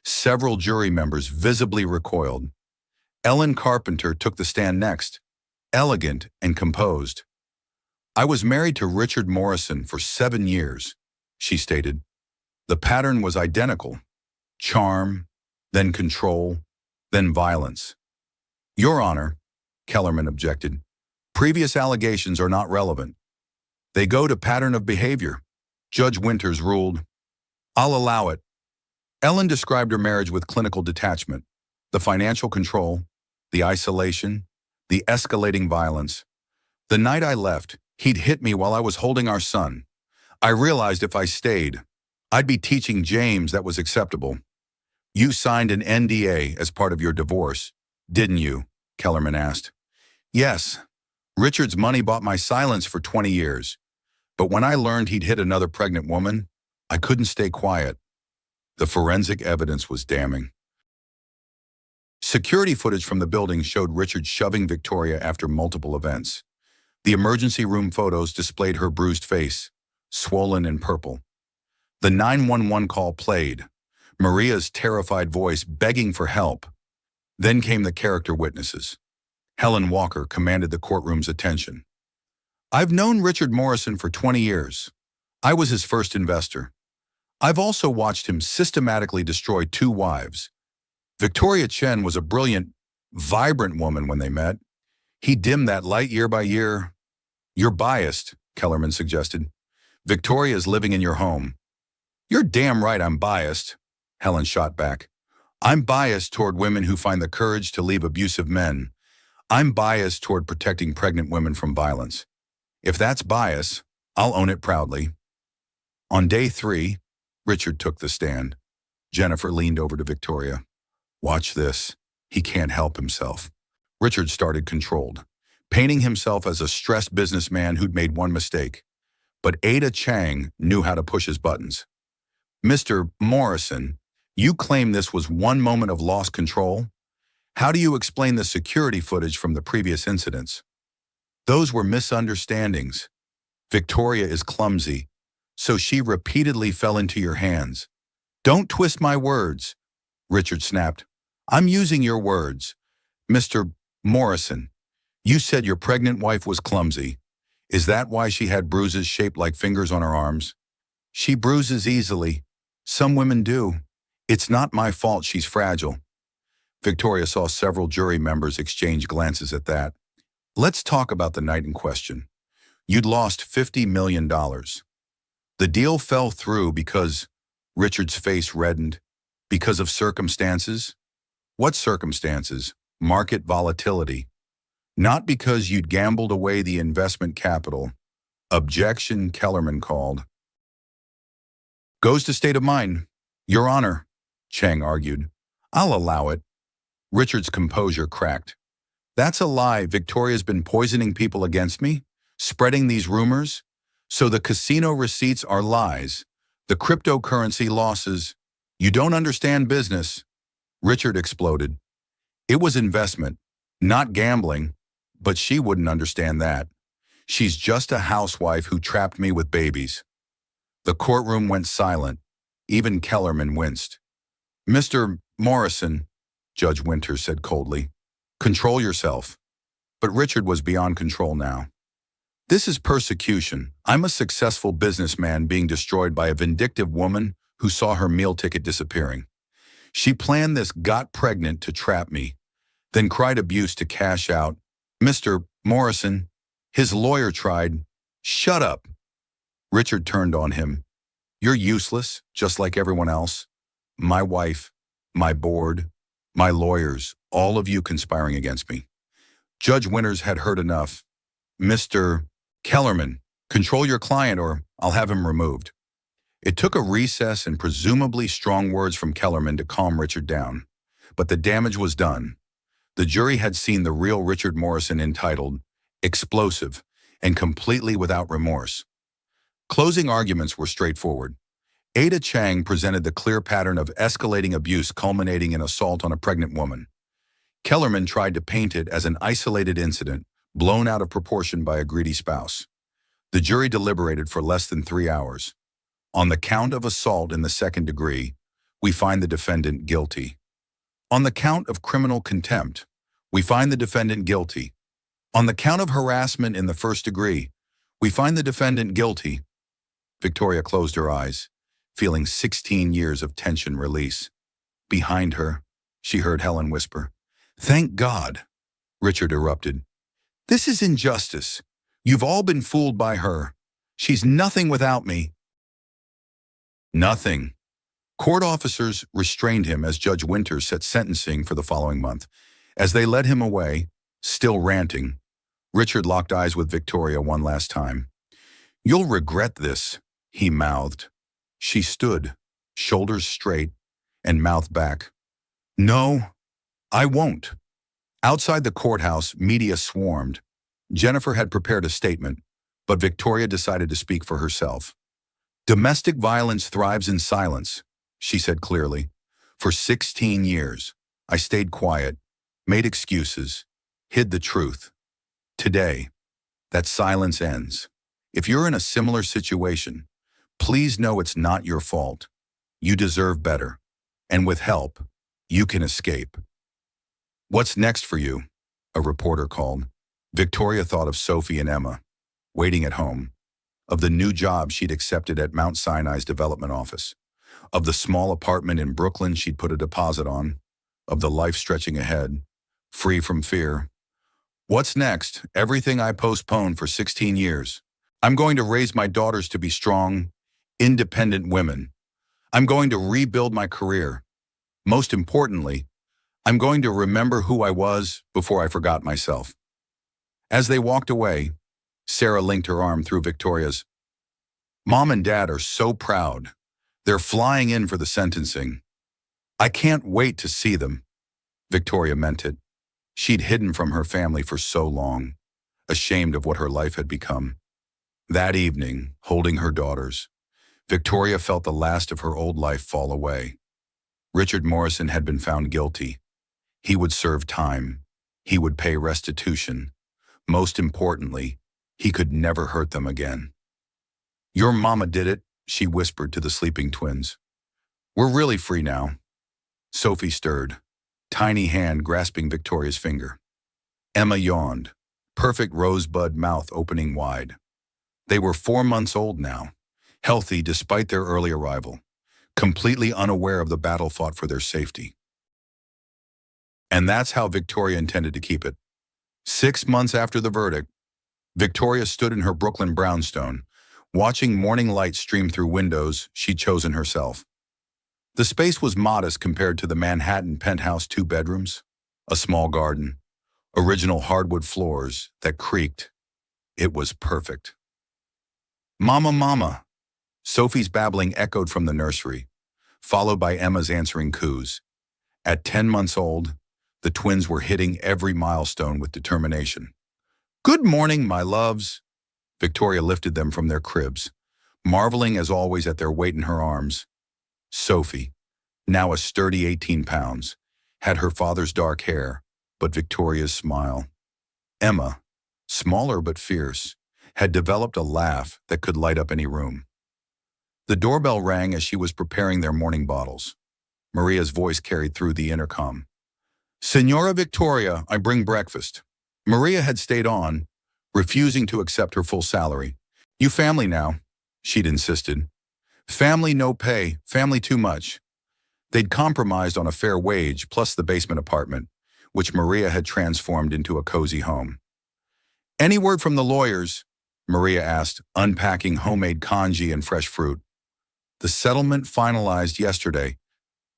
Several jury members visibly recoiled. Ellen Carpenter took the stand next, elegant and composed. I was married to Richard Morrison for 7 years, she stated. The pattern was identical. Charm, then control, then violence. Your Honor, Kellerman objected, previous allegations are not relevant. They go to pattern of behavior. Judge Winters ruled, I'll allow it. Ellen described her marriage with clinical detachment, the financial control, the isolation, the escalating violence. The night I left, he'd hit me while I was holding our son. I realized if I stayed, I'd be teaching James that was acceptable. You signed an NDA as part of your divorce, didn't you? Kellerman asked. Yes. Richard's money bought my silence for 20 years. But when I learned he'd hit another pregnant woman, I couldn't stay quiet. The forensic evidence was damning. Security footage from the building showed Richard shoving Victoria after multiple events. The emergency room photos displayed her bruised face, swollen and purple. The 911 call played, Maria's terrified voice begging for help. Then came the character witnesses. Helen Walker commanded the courtroom's attention. I've known Richard Morrison for 20 years. I was his first investor. I've also watched him systematically destroy 2 wives. Victoria Chen was a brilliant, vibrant woman when they met. He dimmed that light year by year. You're biased, Kellerman suggested. Victoria's living in your home. You're damn right I'm biased, Helen shot back. I'm biased toward women who find the courage to leave abusive men. I'm biased toward protecting pregnant women from violence. If that's bias, I'll own it proudly. On day 3, Richard took the stand. Jennifer leaned over to Victoria. Watch this. He can't help himself. Richard started controlled, painting himself as a stressed businessman who'd made one mistake. But Ada Chang knew how to push his buttons. Mr. Morrison, you claim this was one moment of lost control? How do you explain the security footage from the previous incidents? Those were misunderstandings. Victoria is clumsy, so she repeatedly fell into your hands. Don't twist my words, Richard snapped. I'm using your words. Mr. Morrison, you said your pregnant wife was clumsy. Is that why she had bruises shaped like fingers on her arms? She bruises easily. Some women do. It's not my fault she's fragile. Victoria saw several jury members exchange glances at that. Let's talk about the night in question. You'd lost $50 million. The deal fell through because Richard's face reddened. Because of circumstances? What circumstances? Market volatility. Not because you'd gambled away the investment capital. Objection, Kellerman called. Goes to state of mind. Your Honor, Chang argued. I'll allow it. Richard's composure cracked. That's a lie. Victoria's been poisoning people against me, spreading these rumors. So the casino receipts are lies. The cryptocurrency losses. You don't understand business. Richard exploded. It was investment, not gambling, but she wouldn't understand that. She's just a housewife who trapped me with babies. The courtroom went silent. Even Kellerman winced. Mr. Morrison, Judge Winters said coldly, control yourself. But Richard was beyond control now. This is persecution. I'm a successful businessman being destroyed by a vindictive woman who saw her meal ticket disappearing. She planned this, got pregnant to trap me, then cried abuse to cash out. Mr. Morrison, his lawyer tried. Shut up. Richard turned on him. You're useless, just like everyone else. My wife, my board, my lawyers, all of you conspiring against me. Judge Winters had heard enough. Mr. Kellerman, control your client or I'll have him removed. It took a recess and presumably strong words from Kellerman to calm Richard down. But the damage was done. The jury had seen the real Richard Morrison entitled, explosive, and completely without remorse. Closing arguments were straightforward. Ada Chang presented the clear pattern of escalating abuse culminating in assault on a pregnant woman. Kellerman tried to paint it as an isolated incident, blown out of proportion by a greedy spouse. The jury deliberated for less than 3 hours. On the count of assault in the second degree, we find the defendant guilty. On the count of criminal contempt, we find the defendant guilty. On the count of harassment in the first degree, we find the defendant guilty. Victoria closed her eyes, feeling 16 years of tension release. Behind her, she heard Helen whisper, "Thank God." Richard erupted. "This is injustice. You've all been fooled by her. She's nothing without me." Nothing. Court officers restrained him as Judge Winters set sentencing for the following month. As they led him away, still ranting, Richard locked eyes with Victoria one last time. "You'll regret this," he mouthed. She stood, shoulders straight, and mouth back. "No, I won't." Outside the courthouse, media swarmed. Jennifer had prepared a statement, but Victoria decided to speak for herself. "Domestic violence thrives in silence," she said clearly. "For 16 years, I stayed quiet, made excuses, hid the truth. Today, that silence ends. If you're in a similar situation, please know it's not your fault. You deserve better. And with help, you can escape." "What's next for you?" a reporter called. Victoria thought of Sophie and Emma, waiting at home, of the new job she'd accepted at Mount Sinai's development office, of the small apartment in Brooklyn she'd put a deposit on, of the life stretching ahead, free from fear. "What's next? Everything I postponed for 16 years. I'm going to raise my daughters to be strong, independent women. I'm going to rebuild my career. Most importantly, I'm going to remember who I was before I forgot myself." As they walked away, Sarah linked her arm through Victoria's. "Mom and Dad are so proud. They're flying in for the sentencing. I can't wait to see them." Victoria meant it. She'd hidden from her family for so long, ashamed of what her life had become. That evening, holding her daughters, Victoria felt the last of her old life fall away. Richard Morrison had been found guilty. He would serve time. He would pay restitution. Most importantly, he could never hurt them again. "Your mama did it," she whispered to the sleeping twins. "We're really free now." Sophie stirred, tiny hand grasping Victoria's finger. Emma yawned, perfect rosebud mouth opening wide. They were 4 months old now, healthy despite their early arrival, completely unaware of the battle fought for their safety. And that's how Victoria intended to keep it. 6 months after the verdict, Victoria stood in her Brooklyn brownstone, watching morning light stream through windows she'd chosen herself. The space was modest compared to the Manhattan penthouse 2 bedrooms, a small garden, original hardwood floors that creaked. It was perfect. Mama, mama, Sophie's babbling echoed from the nursery, followed by Emma's answering coos. At 10 months old, the twins were hitting every milestone with determination. Good morning, my loves. Victoria lifted them from their cribs, marveling as always at their weight in her arms. Sophie, now a sturdy 18 pounds, had her father's dark hair, but Victoria's smile. Emma, smaller but fierce, had developed a laugh that could light up any room. The doorbell rang as she was preparing their morning bottles. Maria's voice carried through the intercom. Senora Victoria, I bring breakfast. Maria had stayed on, refusing to accept her full salary. You family now, she'd insisted. Family no pay, family too much. They'd compromised on a fair wage plus the basement apartment, which Maria had transformed into a cozy home. Any word from the lawyers? Maria asked, unpacking homemade congee and fresh fruit. The settlement finalized yesterday.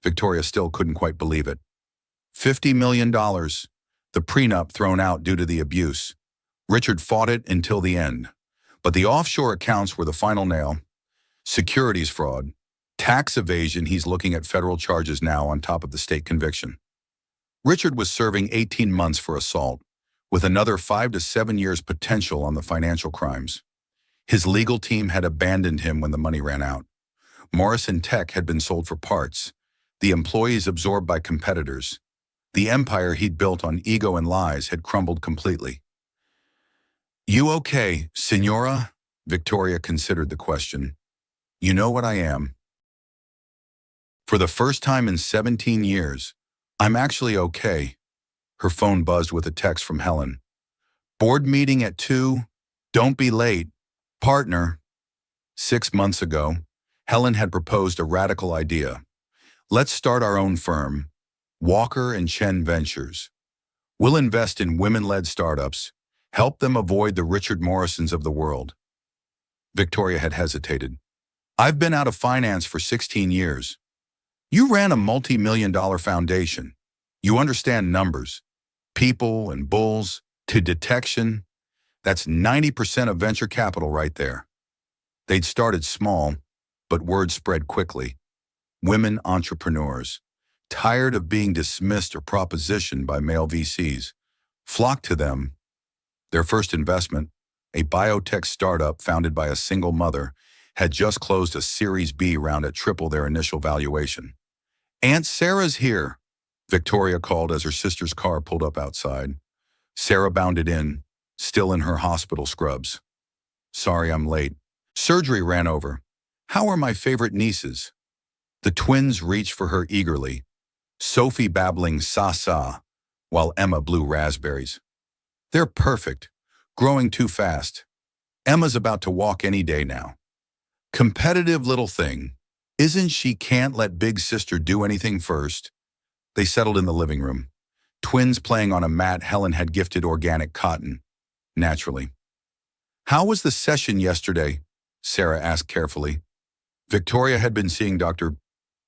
Victoria still couldn't quite believe it. $50 million, the prenup thrown out due to the abuse. Richard fought it until the end. But the offshore accounts were the final nail. Securities fraud, tax evasion, he's looking at federal charges now on top of the state conviction. Richard was serving 18 months for assault, with another 5 to 7 years potential on the financial crimes. His legal team had abandoned him when the money ran out. Morrison Tech had been sold for parts, the employees absorbed by competitors. The empire he'd built on ego and lies had crumbled completely. You okay, Senora? Victoria considered the question. You know what I am. For the first time in 17 years, I'm actually okay. Her phone buzzed with a text from Helen. Board meeting at 2. Don't be late. Partner. 6 months ago, Helen had proposed a radical idea. Let's start our own firm, Walker and Chen Ventures. We'll invest in women-led startups, help them avoid the Richard Morrisons of the world. Victoria had hesitated. I've been out of finance for 16 years. You ran a multi-million-dollar foundation. You understand numbers, people and bulls, to detection. That's 90% of venture capital right there. They'd started small, but word spread quickly. Women entrepreneurs, tired of being dismissed or propositioned by male VCs, flocked to them. Their first investment, a biotech startup founded by a single mother, had just closed a Series B round at triple their initial valuation. Aunt Sarah's here, Victoria called as her sister's car pulled up outside. Sarah bounded in, still in her hospital scrubs. Sorry I'm late. Surgery ran over. How are my favorite nieces? The twins reached for her eagerly, Sophie babbling sa-sa, while Emma blew raspberries. They're perfect, growing too fast. Emma's about to walk any day now. Competitive little thing. Isn't she can't let big sister do anything first? They settled in the living room, twins playing on a mat Helen had gifted organic cotton, naturally. How was the session yesterday? Sarah asked carefully. Victoria had been seeing Dr.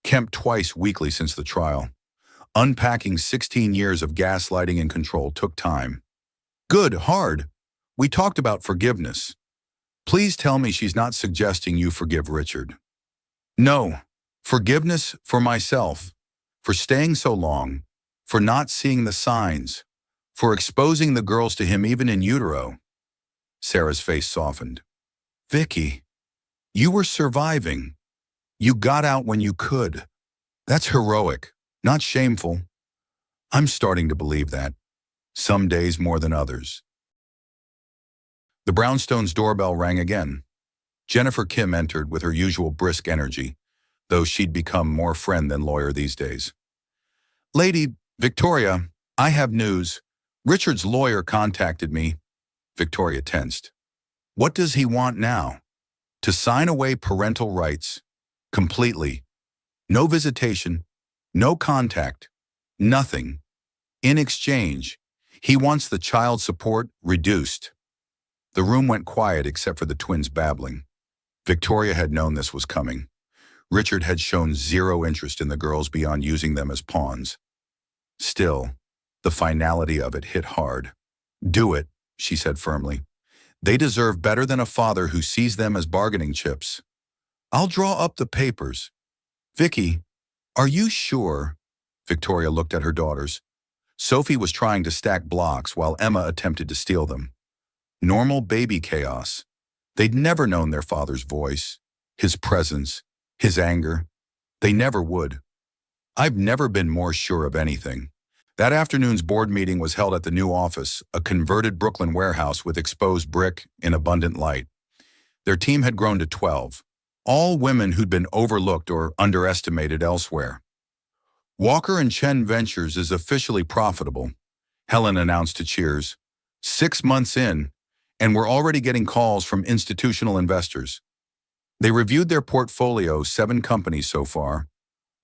Kemp twice weekly since the trial. Unpacking 16 years of gaslighting and control took time. Good, hard. We talked about forgiveness. Please tell me she's not suggesting you forgive Richard. No, forgiveness for myself, for staying so long, for not seeing the signs, for exposing the girls to him even in utero. Sarah's face softened. Vicky, you were surviving. You got out when you could. That's heroic, not shameful. I'm starting to believe that. Some days more than others. The Brownstones' doorbell rang again. Jennifer Kim entered with her usual brisk energy, though she'd become more friend than lawyer these days. Lady Victoria, I have news. Richard's lawyer contacted me. Victoria tensed. What does he want now? To sign away parental rights. Completely. No visitation, no contact, nothing. In exchange, he wants the child support reduced. The room went quiet except for the twins babbling. Victoria had known this was coming. Richard had shown zero interest in the girls beyond using them as pawns. Still, the finality of it hit hard. "Do it," she said firmly. "They deserve better than a father who sees them as bargaining chips. I'll draw up the papers." "Vicky, are you sure?" Victoria looked at her daughters. Sophie was trying to stack blocks while Emma attempted to steal them. Normal baby chaos. They'd never known their father's voice, his presence, his anger. They never would. "I've never been more sure of anything." That afternoon's board meeting was held at the new office, a converted Brooklyn warehouse with exposed brick in abundant light. Their team had grown to 12, all women who'd been overlooked or underestimated elsewhere. "Walker and Chen Ventures is officially profitable," Helen announced to Cheers. 6 months in, and we're already getting calls from institutional investors. They reviewed their portfolio, 7 companies so far,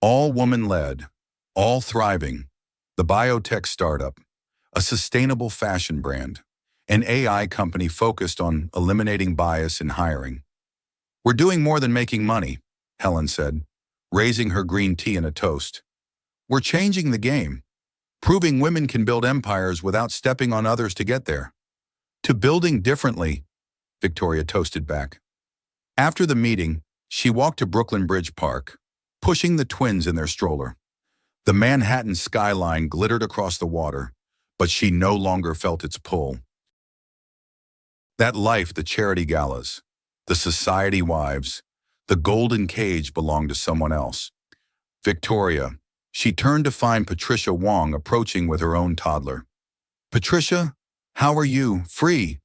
all woman-led, all thriving. The biotech startup, a sustainable fashion brand, an AI company focused on eliminating bias in hiring. "We're doing more than making money," Helen said, raising her green tea in a toast. "We're changing the game, proving women can build empires without stepping on others to get there." "To building differently," Victoria toasted back. After the meeting, she walked to Brooklyn Bridge Park, pushing the twins in their stroller. The Manhattan skyline glittered across the water, but she no longer felt its pull. That life, the charity galas, the society wives, the golden cage belonged to someone else. Victoria. She turned to find Patricia Wong approaching with her own toddler. "Patricia, how are you? Free?"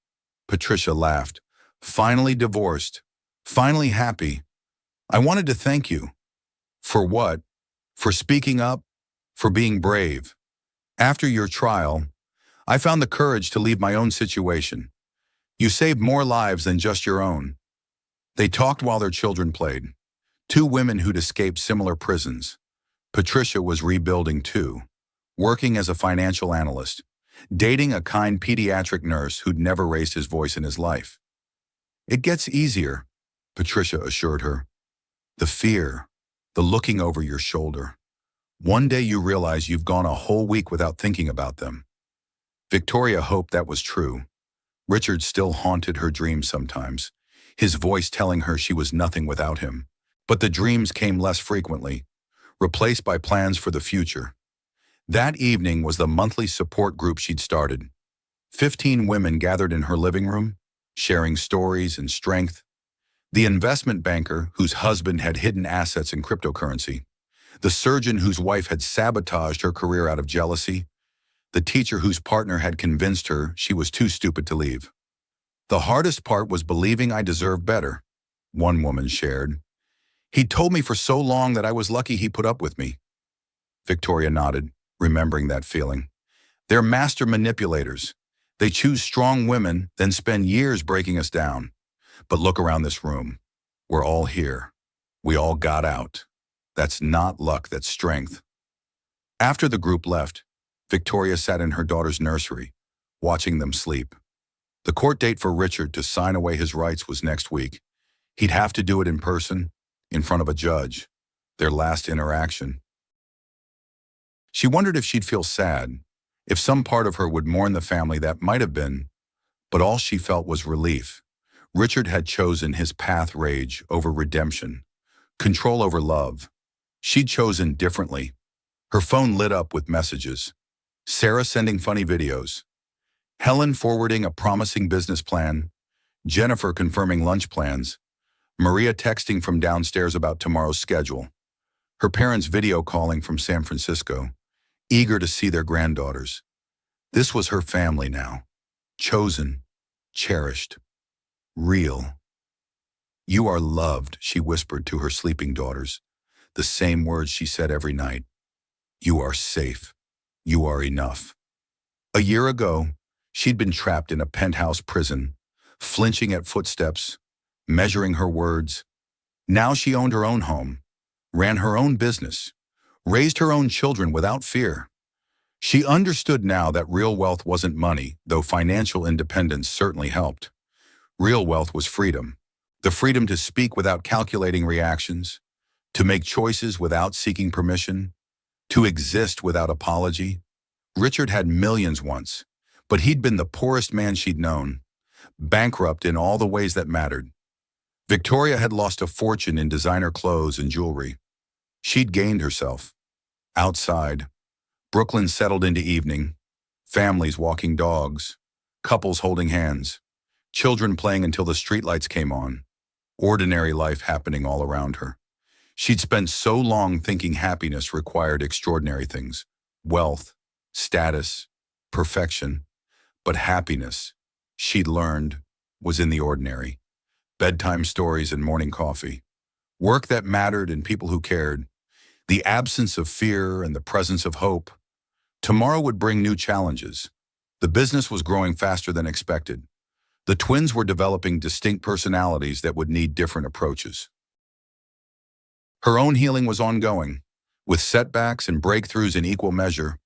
Patricia laughed. "Finally divorced. Finally happy. I wanted to thank you." "For what?" "For speaking up. For being brave. After your trial, I found the courage to leave my own situation. You saved more lives than just your own." They talked while their children played. 2 women who'd escaped similar prisons. Patricia was rebuilding too, working as a financial analyst, dating a kind pediatric nurse who'd never raised his voice in his life. "It gets easier," Patricia assured her. "The fear, the looking over your shoulder. One day you realize you've gone a whole week without thinking about them." Victoria hoped that was true. Richard still haunted her dreams sometimes, his voice telling her she was nothing without him. But the dreams came less frequently, replaced by plans for the future. That evening was the monthly support group she'd started. 15 women gathered in her living room, sharing stories and strength. The investment banker whose husband had hidden assets in cryptocurrency. The surgeon whose wife had sabotaged her career out of jealousy. The teacher whose partner had convinced her she was too stupid to leave. "The hardest part was believing I deserved better," one woman shared. "He told me for so long that I was lucky he put up with me." Victoria nodded, remembering that feeling. "They're master manipulators. They choose strong women, then spend years breaking us down. But look around this room. We're all here. We all got out. That's not luck, that's strength." After the group left, Victoria sat in her daughter's nursery, watching them sleep. The court date for Richard to sign away his rights was next week. He'd have to do it in person, in front of a judge, their last interaction. She wondered if she'd feel sad, if some part of her would mourn the family that might have been, but all she felt was relief. Richard had chosen his path rage over redemption, control over love. She'd chosen differently. Her phone lit up with messages. Sarah sending funny videos. Helen forwarding a promising business plan. Jennifer confirming lunch plans. Maria texting from downstairs about tomorrow's schedule. Her parents video calling from San Francisco, eager to see their granddaughters. This was her family now. Chosen, cherished, real. "You are loved," she whispered to her sleeping daughters. The same words she said every night. "You are safe. You are enough." A year ago, she'd been trapped in a penthouse prison, flinching at footsteps, measuring her words. Now she owned her own home, ran her own business, raised her own children without fear. She understood now that real wealth wasn't money, though financial independence certainly helped. Real wealth was freedom. The freedom to speak without calculating reactions, to make choices without seeking permission, to exist without apology. Richard had millions once, but he'd been the poorest man she'd known, bankrupt in all the ways that mattered. Victoria had lost a fortune in designer clothes and jewelry. She'd gained herself. Outside, Brooklyn settled into evening, families walking dogs, couples holding hands, children playing until the streetlights came on, ordinary life happening all around her. She'd spent so long thinking happiness required extraordinary things, wealth, status, perfection, but happiness, she'd learned, was in the ordinary. Bedtime stories and morning coffee, work that mattered and people who cared, the absence of fear and the presence of hope. Tomorrow would bring new challenges. The business was growing faster than expected. The twins were developing distinct personalities that would need different approaches. Her own healing was ongoing, with setbacks and breakthroughs in equal measure.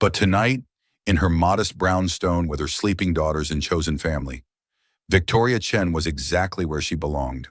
But tonight, in her modest brownstone with her sleeping daughters and chosen family, Victoria Chen was exactly where she belonged.